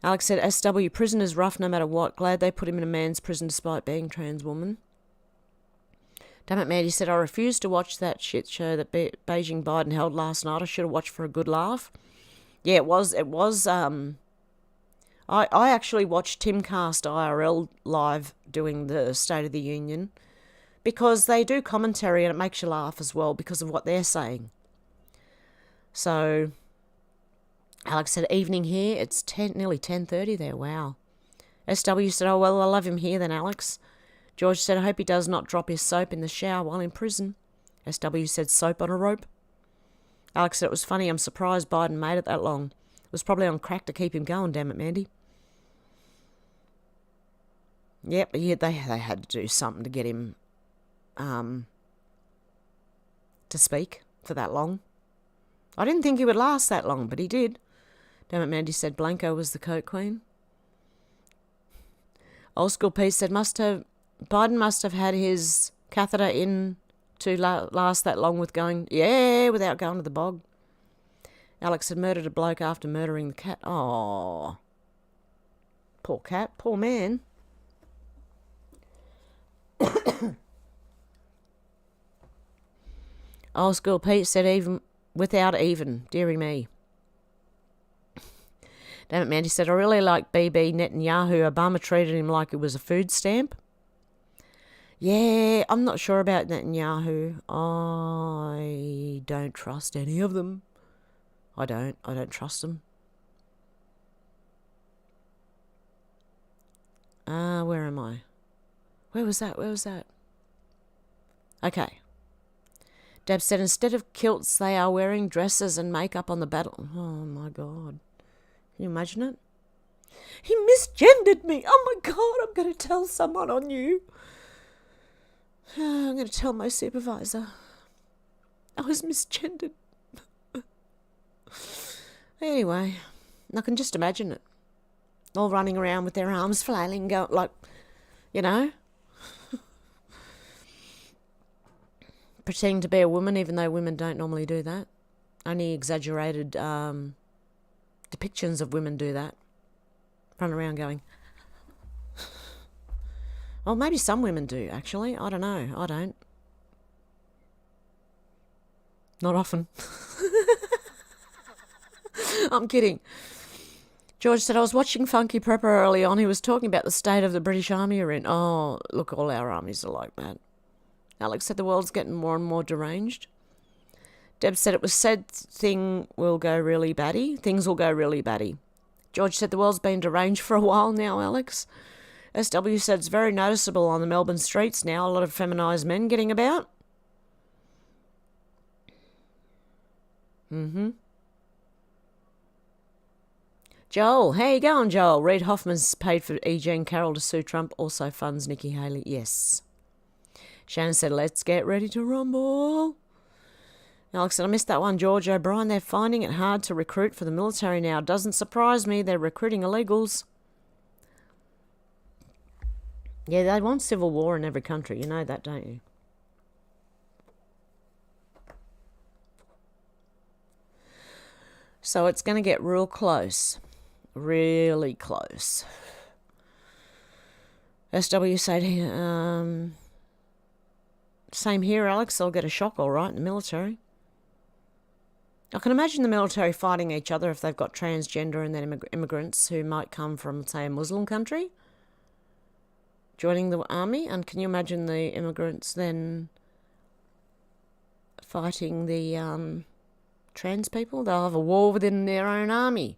Alex said, SW, prison is rough no matter what. Glad they put him in a man's prison despite being trans woman. Damn it, Mandy said, I refused to watch that shit show that Beijing Biden held last night. I should have watched for a good laugh. Yeah, it was, I actually watched Timcast IRL live doing the State of the Union because they do commentary and it makes you laugh as well because of what they're saying. So, Alex said, evening here. It's nearly 10:30 there. Wow. SW said, oh, well, I love him here then, Alex. George said, I hope he does not drop his soap in the shower while in prison. SW said, soap on a rope. Alex said, it was funny. I'm surprised Biden made it that long. It was probably on crack to keep him going, damn it, Mandy. Yep, yeah, they had to do something to get him to speak for that long. I didn't think he would last that long, but he did. Damn it, Mandy said Blanco was the coke queen. Old school Pete said Biden must have had his catheter in to last that long with going, yeah, without going to the bog. Alex had murdered a bloke after murdering the cat. Oh, poor cat, poor man. Old school Pete said even without even, dearie me. Damn it, Mandy said, I really like BB Netanyahu. Obama treated him like it was a food stamp. Yeah, I'm not sure about Netanyahu. I don't trust any of them. I don't trust them. Where am I? Where was that? Okay. Deb said, instead of kilts, they are wearing dresses and makeup on the battle. Oh, my God. Can you imagine it? He misgendered me. Oh, my God, I'm going to tell someone on you. I'm going to tell my supervisor. I was misgendered. Anyway, I can just imagine it. All running around with their arms flailing, go like, pretending to be a woman, even though women don't normally do that. Only exaggerated depictions of women do that. Run around going. Well, maybe some women do, actually. I don't know. I don't. Not often. I'm kidding. George said, I was watching Funky Prepper early on. He was talking about the state of the British Army are in. Oh, look, all our armies are like that. Alex said the world's getting more and more deranged. Deb said it was said things will go really batty. George said the world's been deranged for a while now, Alex. SW said it's very noticeable on the Melbourne streets now. A lot of feminised men getting about. Joel, how you going, Joel? Reid Hoffman's paid for E. Jean Carroll to sue Trump, also funds Nikki Haley. Yes. Shannon said, let's get ready to rumble. Alex said, I missed that one, George O'Brien. They're finding it hard to recruit for the military now. Doesn't surprise me. They're recruiting illegals. Yeah, they want civil war in every country. You know that, don't you? So it's going to get real close. Really close. SW said, same here, Alex. They'll get a shock, all right, in the military. I can imagine the military fighting each other if they've got transgender and then immigrants who might come from, say, a Muslim country joining the army. And can you imagine the immigrants then fighting the trans people? They'll have a war within their own army.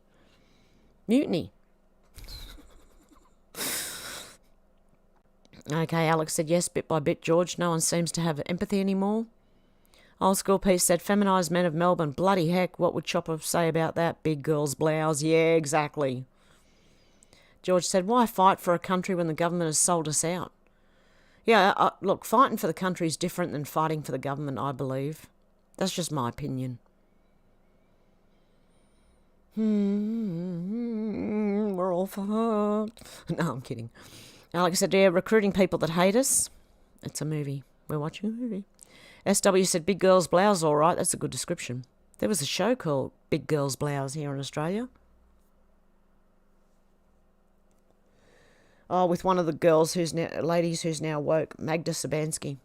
Mutiny. Okay, Alex said yes, bit by bit, George. No one seems to have empathy anymore. Old School Piece said, feminised men of Melbourne. Bloody heck, what would Chopper say about that? Big girl's blouse. Yeah, exactly. George said, why fight for a country when the government has sold us out? Yeah, look, fighting for the country is different than fighting for the government, I believe. That's just my opinion. We're all fucked. No, I'm kidding. Alex said, yeah, recruiting people that hate us. It's a movie. We're watching a movie. SW said, big girl's blouse, all right. That's a good description. There was a show called Big Girl's Blouse here in Australia. Oh, with one of the girls ladies who's now woke, Magda Sabansky.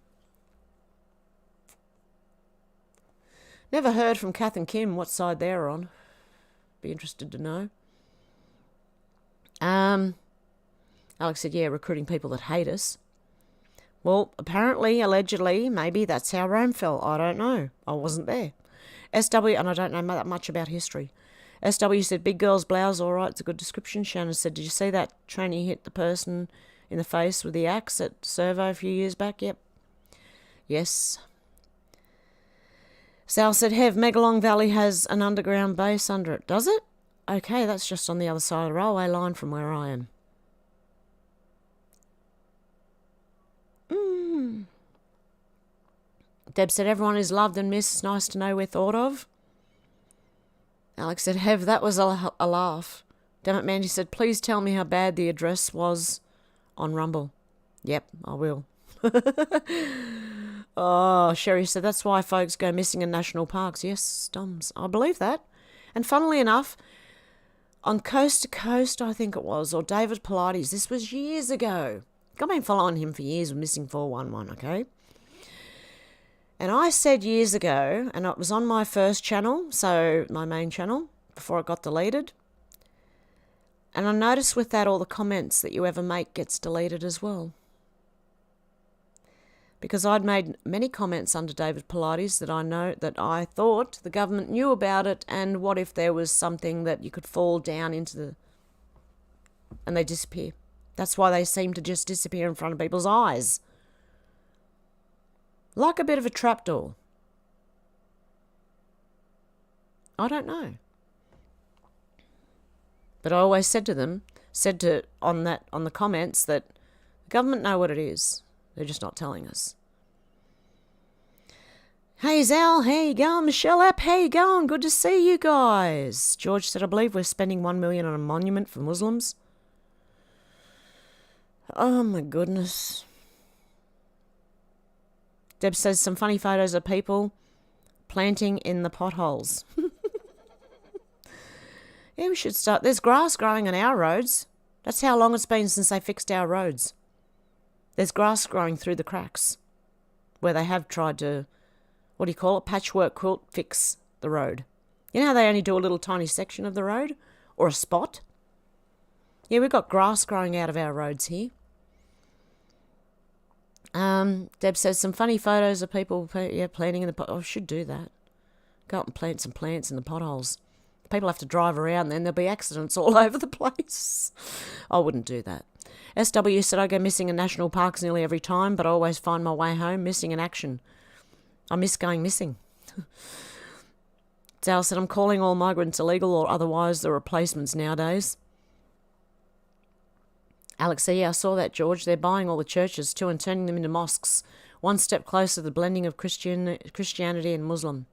Never heard from Kath and Kim what side they're on. Be interested to know. Alex said, yeah, recruiting people that hate us. Well, apparently, allegedly, maybe that's how Rome fell. I don't know. I wasn't there. SW, and I don't know that much about history. SW said, big girl's blouse, all right, it's a good description. Shannon said, did you see that trainee hit the person in the face with the axe at Servo a few years back? Yep. Yes. Sal said, Hev, Megalong Valley has an underground base under it. Does it? Okay, that's just on the other side of the railway line from where I am. Deb said, everyone is loved and missed. Nice to know we're thought of. Alex said, Hev, that was a laugh. Damn it, Mandy said, please tell me how bad the address was on Rumble. Yep, I will. Oh, Sherry said, that's why folks go missing in national parks. Yes, Doms, I believe that. And funnily enough, on Coast to Coast, I think it was, or David Pilates, this was years ago. I've been following him for years with Missing 411, okay? And I said years ago, and it was on my first channel, so my main channel, before it got deleted. And I noticed with that all the comments that you ever make gets deleted as well. Because I'd made many comments under David Pilates that I thought the government knew about it, and what if there was something that you could fall down into and they disappear. That's why they seem to just disappear in front of people's eyes. Like a bit of a trapdoor. I don't know. But I always said to them, on the comments, that the government know what it is. They're just not telling us. Hey Zal, how you going? Michelle App, how you going? Good to see you guys. George said, I believe we're spending $1 million on a monument for Muslims. Oh my goodness. Deb says some funny photos of people planting in the potholes. Yeah, we should start. There's grass growing on our roads. That's how long it's been since they fixed our roads. There's grass growing through the cracks where they have tried to, what do you call it, patchwork quilt fix the road. You know how they only do a little tiny section of the road or a spot? Yeah, we've got grass growing out of our roads here. Deb says some funny photos of people planting in the pot. Oh, I should do that. Go up and plant some plants in the potholes. People have to drive around, then there'll be accidents all over the place. I wouldn't do that. SW said I go missing in national parks nearly every time, but I always find my way home missing in action. I miss going missing. Zal said I'm calling all migrants illegal or otherwise the replacements nowadays. Alex said, yeah, I saw that, George. They're buying all the churches too and turning them into mosques. One step closer to the blending of Christianity and Muslim.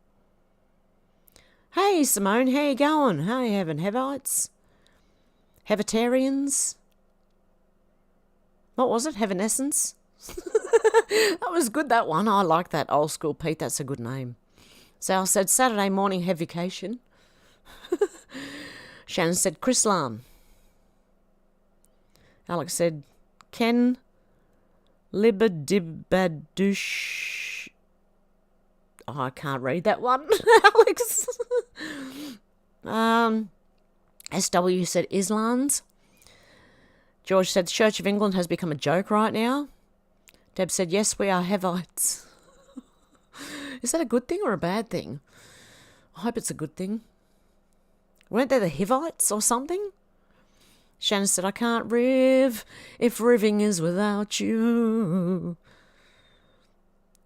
Hey, Simone, how you going? How you having, Hevites? Hevetarians? What was it? Heavenessence? That was good, that one. I like that. Old school Pete, that's a good name. Sal said, Saturday morning heavication. Shannon said, Chrislam. Alex said, Ken Libadibadoosh. Oh, I can't read that one, Alex. SW said, Islans. George said, the Church of England has become a joke right now. Deb said, yes, we are Hevites. Is that a good thing or a bad thing? I hope it's a good thing. Weren't they the Hivites or something? Shannon said, I can't riv if riving is without you.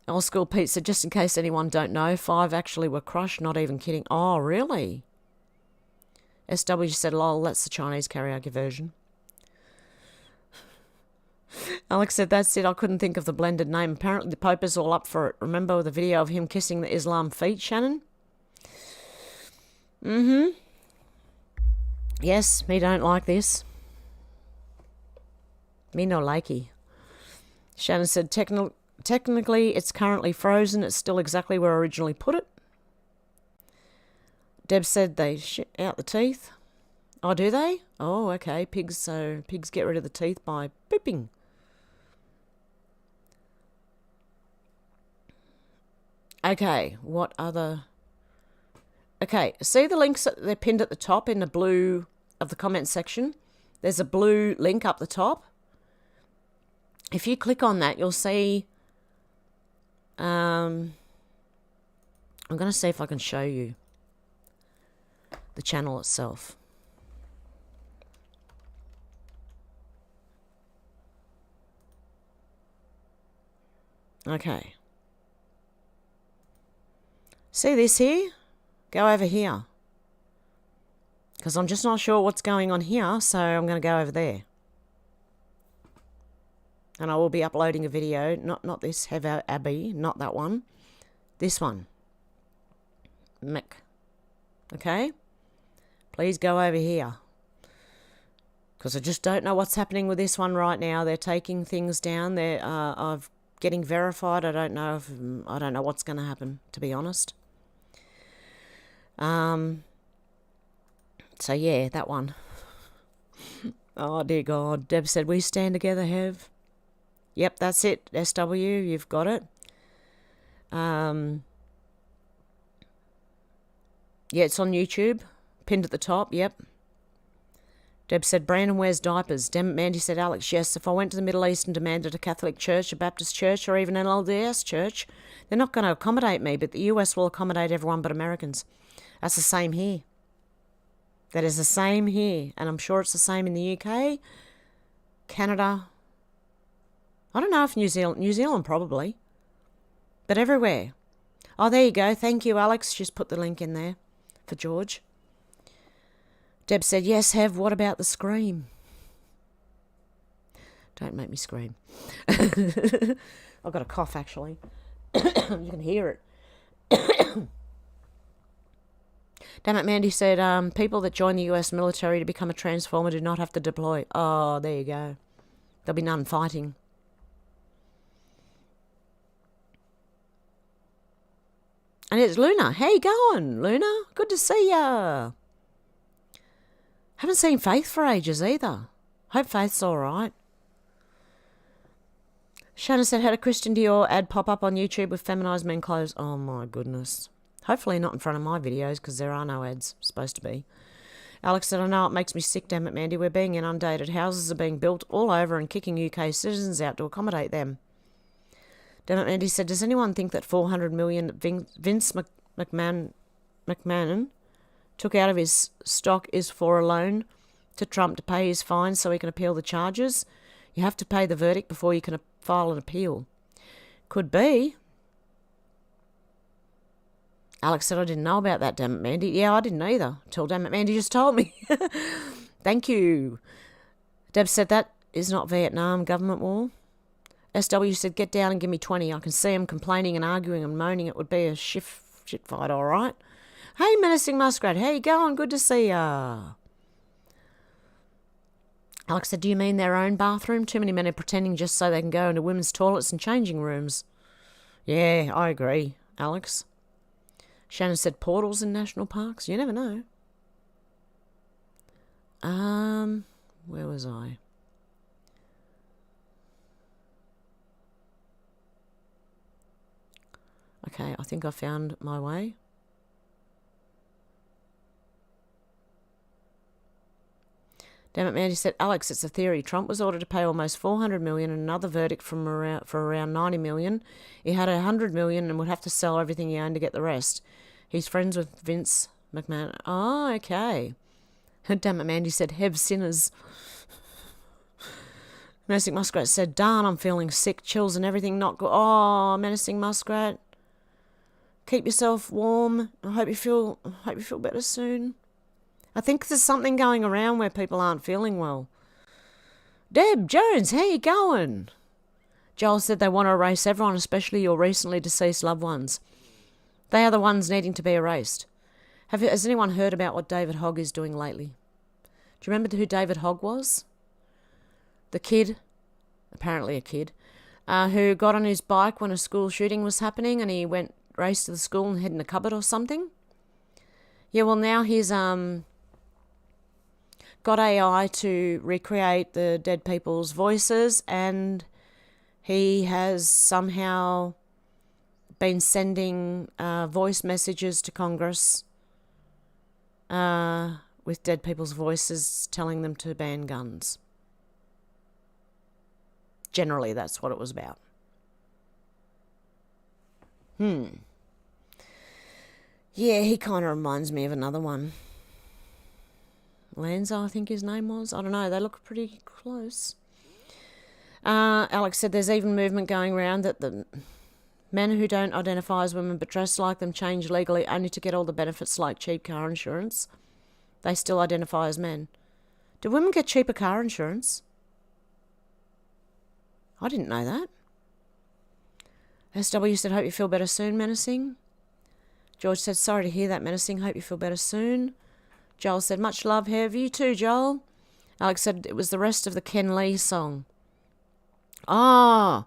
Old school Pete said, just in case anyone don't know, 5 actually were crushed, not even kidding. Oh, really? SW said, lol, that's the Chinese karaoke version. Alex said, that's it, I couldn't think of the blended name. Apparently the Pope is all up for it. Remember the video of him kissing the Islam feet, Shannon? Mm-hmm. Yes, me don't like this. Me no likey. Shannon said, technically it's currently frozen. It's still exactly where I originally put it. Deb said they shit out the teeth. Oh, do they? Oh, okay. Pigs get rid of the teeth by pooping. Okay, what other... Okay, see the links that they're pinned at the top in the blue of the comment section? There's a blue link up the top. If you click on that, you'll see... I'm going to see if I can show you the channel itself. Okay. See this here? Go over here. Because I'm just not sure what's going on here, so I'm going to go over there. And I will be uploading a video, not this, Hev123, not that one. This one. Mick. Okay? Please go over here. Because I just don't know what's happening with this one right now. They're taking things down. They're getting verified. I don't know what's going to happen, to be honest. So yeah, that one. Oh dear God. Deb said, we stand together, Hev. Yep, that's it. SW, you've got it. Yeah, it's on YouTube. Pinned at the top, yep. Deb said, Brandon wears diapers. Mandy said, Alex, yes, if I went to the Middle East and demanded a Catholic church, a Baptist church, or even an LDS church, they're not going to accommodate me, but the US will accommodate everyone but Americans. That's the same here. That is the same here. And I'm sure it's the same in the UK, Canada. I don't know if New Zealand probably. But everywhere. Oh, there you go. Thank you, Alex. She's put the link in there for George. Deb said, yes, Hev, what about the scream? Don't make me scream. I've got a cough, actually. You can hear it. Damn it, Mandy said, people that join the US military to become a transformer do not have to deploy. Oh, there you go. There'll be none fighting. And it's Luna. How you going, Luna? Good to see ya. Haven't seen Faith for ages either. Hope Faith's all right. Shannon said, had a Christian Dior ad pop up on YouTube with feminized men clothes. Oh my goodness. Hopefully not in front of my videos because there are no ads supposed to be. Alex said, I know it makes me sick, damn it, Mandy. We're being inundated. Houses are being built all over and kicking UK citizens out to accommodate them. Damn it, Mandy said, does anyone think that 400 million Vince McMahon took out of his stock is for a loan to Trump to pay his fine so he can appeal the charges? You have to pay the verdict before you can file an appeal. Could be. Alex said, I didn't know about that, damn it, Mandy. Yeah, I didn't either, till damn it, Mandy just told me. Thank you. Deb said, that is not Vietnam government war. SW said, get down and give me 20. I can see him complaining and arguing and moaning. It would be a shit fight, all right. Hey, Menacing Muskrat, how you going? Good to see ya. Alex said, do you mean their own bathroom? Too many men are pretending just so they can go into women's toilets and changing rooms. Yeah, I agree, Alex. Shannon said, portals in national parks? You never know. Where was I? Okay, I think I found my way. Damn it, Mandy said, Alex, it's a theory. Trump was ordered to pay almost $400 million and another verdict for around $90 million. He had $100 million and would have to sell everything he owned to get the rest. He's friends with Vince McMahon. Oh, okay. Damn it, Mandy said, Hev sinners. Menacing Muskrat said, darn, I'm feeling sick, chills and everything not good. Oh, Menacing Muskrat. Keep yourself warm. I hope you feel better soon. I think there's something going around where people aren't feeling well. Deb Jones, how you going? Joel said they want to erase everyone, especially your recently deceased loved ones. They are the ones needing to be erased. Has anyone heard about what David Hogg is doing lately? Do you remember who David Hogg was? The kid, apparently a kid, who got on his bike when a school shooting was happening and he raced to the school and hid in a cupboard or something? Yeah, well now he's got AI to recreate the dead people's voices, and he has somehow been sending voice messages to Congress with dead people's voices telling them to ban guns. Generally, that's what it was about. Yeah, he kind of reminds me of another one. Lanza, I think his name was. I don't know, they look pretty close. Alex said there's even movement going around that the men who don't identify as women but dress like them change legally only to get all the benefits like cheap car insurance. They still identify as men. Do women get cheaper car insurance? I didn't know that. SW said, hope you feel better soon, Menacing. George said, sorry to hear that, Menacing. Hope you feel better soon. Joel said, much love, Hev. You too, Joel. Alex said it was the rest of the Ken Lee song. Ah.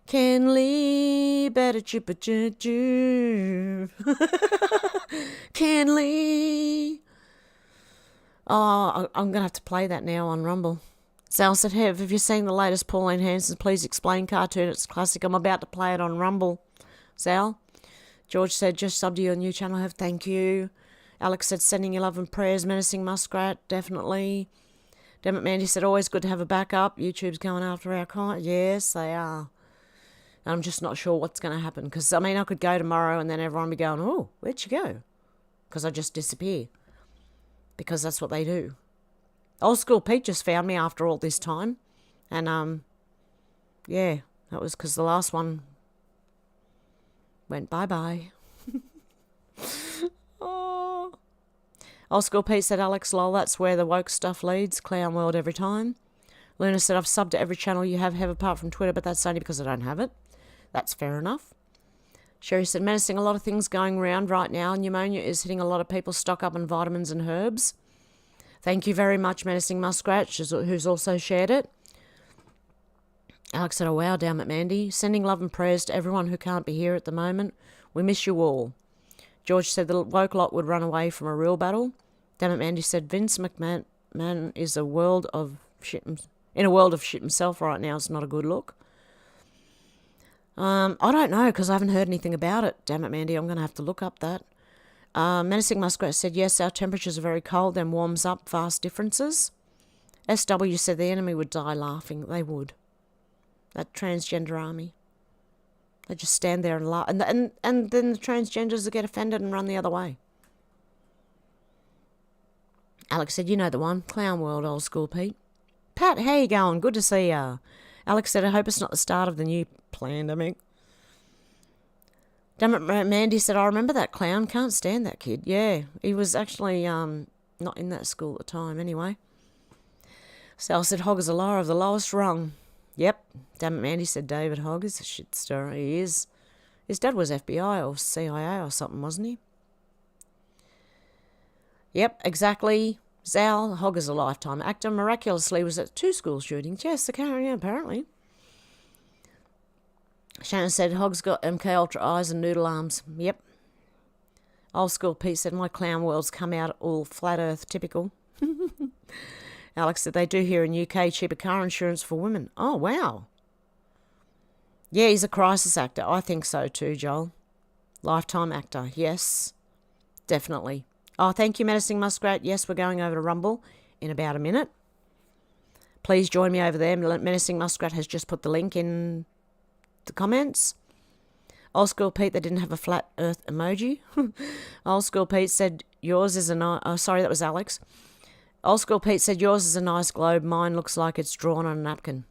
Ken Lee, better chippa choo. Ken Lee. Oh, I'm going to have to play that now on Rumble. Sal said, Hev, have you seen the latest Pauline Hanson Please Explain cartoon? It's classic. I'm about to play it on Rumble. Sal. George said, just subbed to your new channel, Hev. Thank you. Alex said, sending your love and prayers. Menacing Muskrat, definitely. Dammit Mandy said, always good to have a backup. YouTube's going after our content. Yes, they are. And I'm just not sure what's going to happen. Because, I mean, I could go tomorrow and then everyone will be going, oh, where'd you go? Because I just disappear. Because that's what they do. Old School Pete just found me after all this time. And, yeah, that was because the last one went bye-bye. Oh. Old School Pete said, Alex, lol, that's where the woke stuff leads. Clown world every time. Luna said, I've subbed to every channel you have apart from Twitter, but that's only because I don't have it. That's fair enough. Sherry said, Menacing, a lot of things going around right now. Pneumonia is hitting a lot of people. Stock up on vitamins and herbs. Thank you very much, Menacing Muskrat, who's also shared it. Alex said, oh, wow, damn it, Mandy. Sending love and prayers to everyone who can't be here at the moment. We miss you all. George said the woke lot would run away from a real battle. Damn it, Mandy said, Vince McMahon is in a world of shit himself right now. It's not a good look. I don't know, because I haven't heard anything about it. Damn it, Mandy, I'm going to have to look up that. Menacing Muskrat said, yes, our temperatures are very cold, then warms up, vast differences. SW said the enemy would die laughing. They would. That transgender army. They just stand there and laugh. And then the transgenders will get offended and run the other way. Alex said, you know the one. Clown World, old school Pete. Pat, how you going? Good to see ya. Alex said, I hope it's not the start of the new pandemic. Damn it, Mandy said, I remember that clown. Can't stand that kid. Yeah, he was actually not in that school at the time anyway. Sal said, Hogg is a liar of the lowest rung. Yep. Damn it, Mandy said, David Hogg is a shit stirrer. He is. His dad was FBI or CIA or something, wasn't he? Yep, exactly. Zal, Hogg is a lifetime actor. Miraculously was at 2 school shootings. Yes, the carrier, apparently. Shannon said, Hogg's got MK Ultra eyes and noodle arms. Yep. Old school Pete said, my clown world's come out all flat earth typical. Alex said, they do here in UK cheaper car insurance for women. Oh, wow. Yeah, he's a crisis actor. I think so too, Joel. Lifetime actor. Yes, definitely. Oh, thank you, Menacing Muskrat. Yes, we're going over to Rumble in about a minute. Please join me over there. Menacing Muskrat has just put the link in the comments. Old School Pete, they didn't have a flat earth emoji. Old School Pete said, yours is a nice... Oh, sorry, that was Alex. Old School Pete said, yours is a nice globe. Mine looks like it's drawn on a napkin.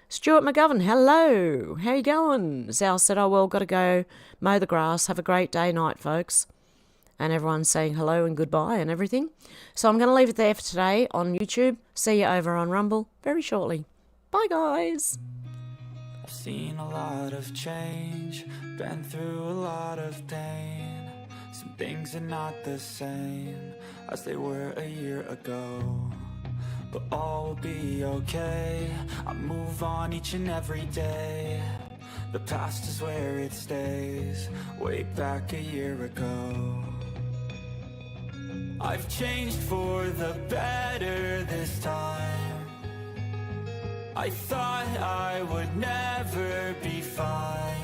Stuart McGovern, hello. How you going? Zal said, oh, well, got to go mow the grass. Have a great day, night, folks. And everyone's saying hello and goodbye and everything. So I'm going to leave it there for today on YouTube. See you over on Rumble very shortly. Bye, guys. I've seen a lot of change, been through a lot of pain. Some things are not the same as they were a year ago, but all will be okay. I move on each and every day. The past is where it stays, way back a year ago. I've changed for the better this time. I thought I would never be fine.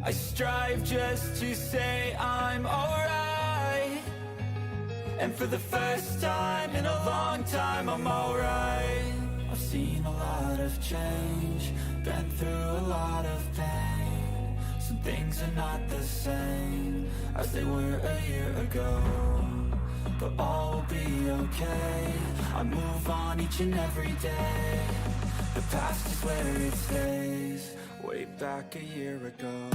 I strive just to say I'm alright, and for the first time in a long time I'm alright. I've seen a lot of change, been through a lot of pain. Some things are not the same as they were a year ago, but all will be okay. I move on each and every day. The past is where it stays, way back a year ago.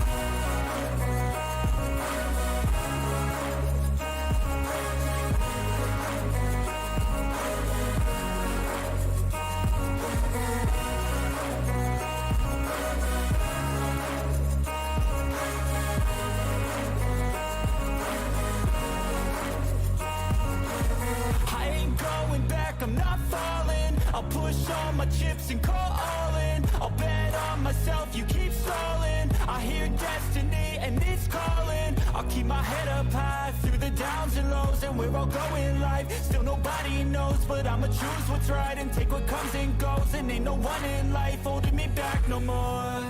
I'm not falling. I'll push all my chips and call all in. I'll bet on myself, you keep stalling. I hear destiny and it's calling. I'll keep my head up high through the downs and lows, and we're all going life. Still nobody knows, but I'ma choose what's right and take what comes and goes. And ain't no one in life holding me back no more.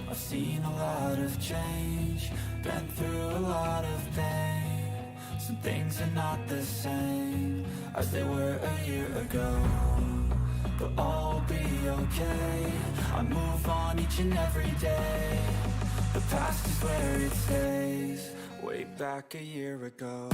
I've seen a lot of change, been through a lot of pain. Some things are not the same as they were a year ago, but all will be okay. I move on each and every day. The past is where it stays, way back a year ago.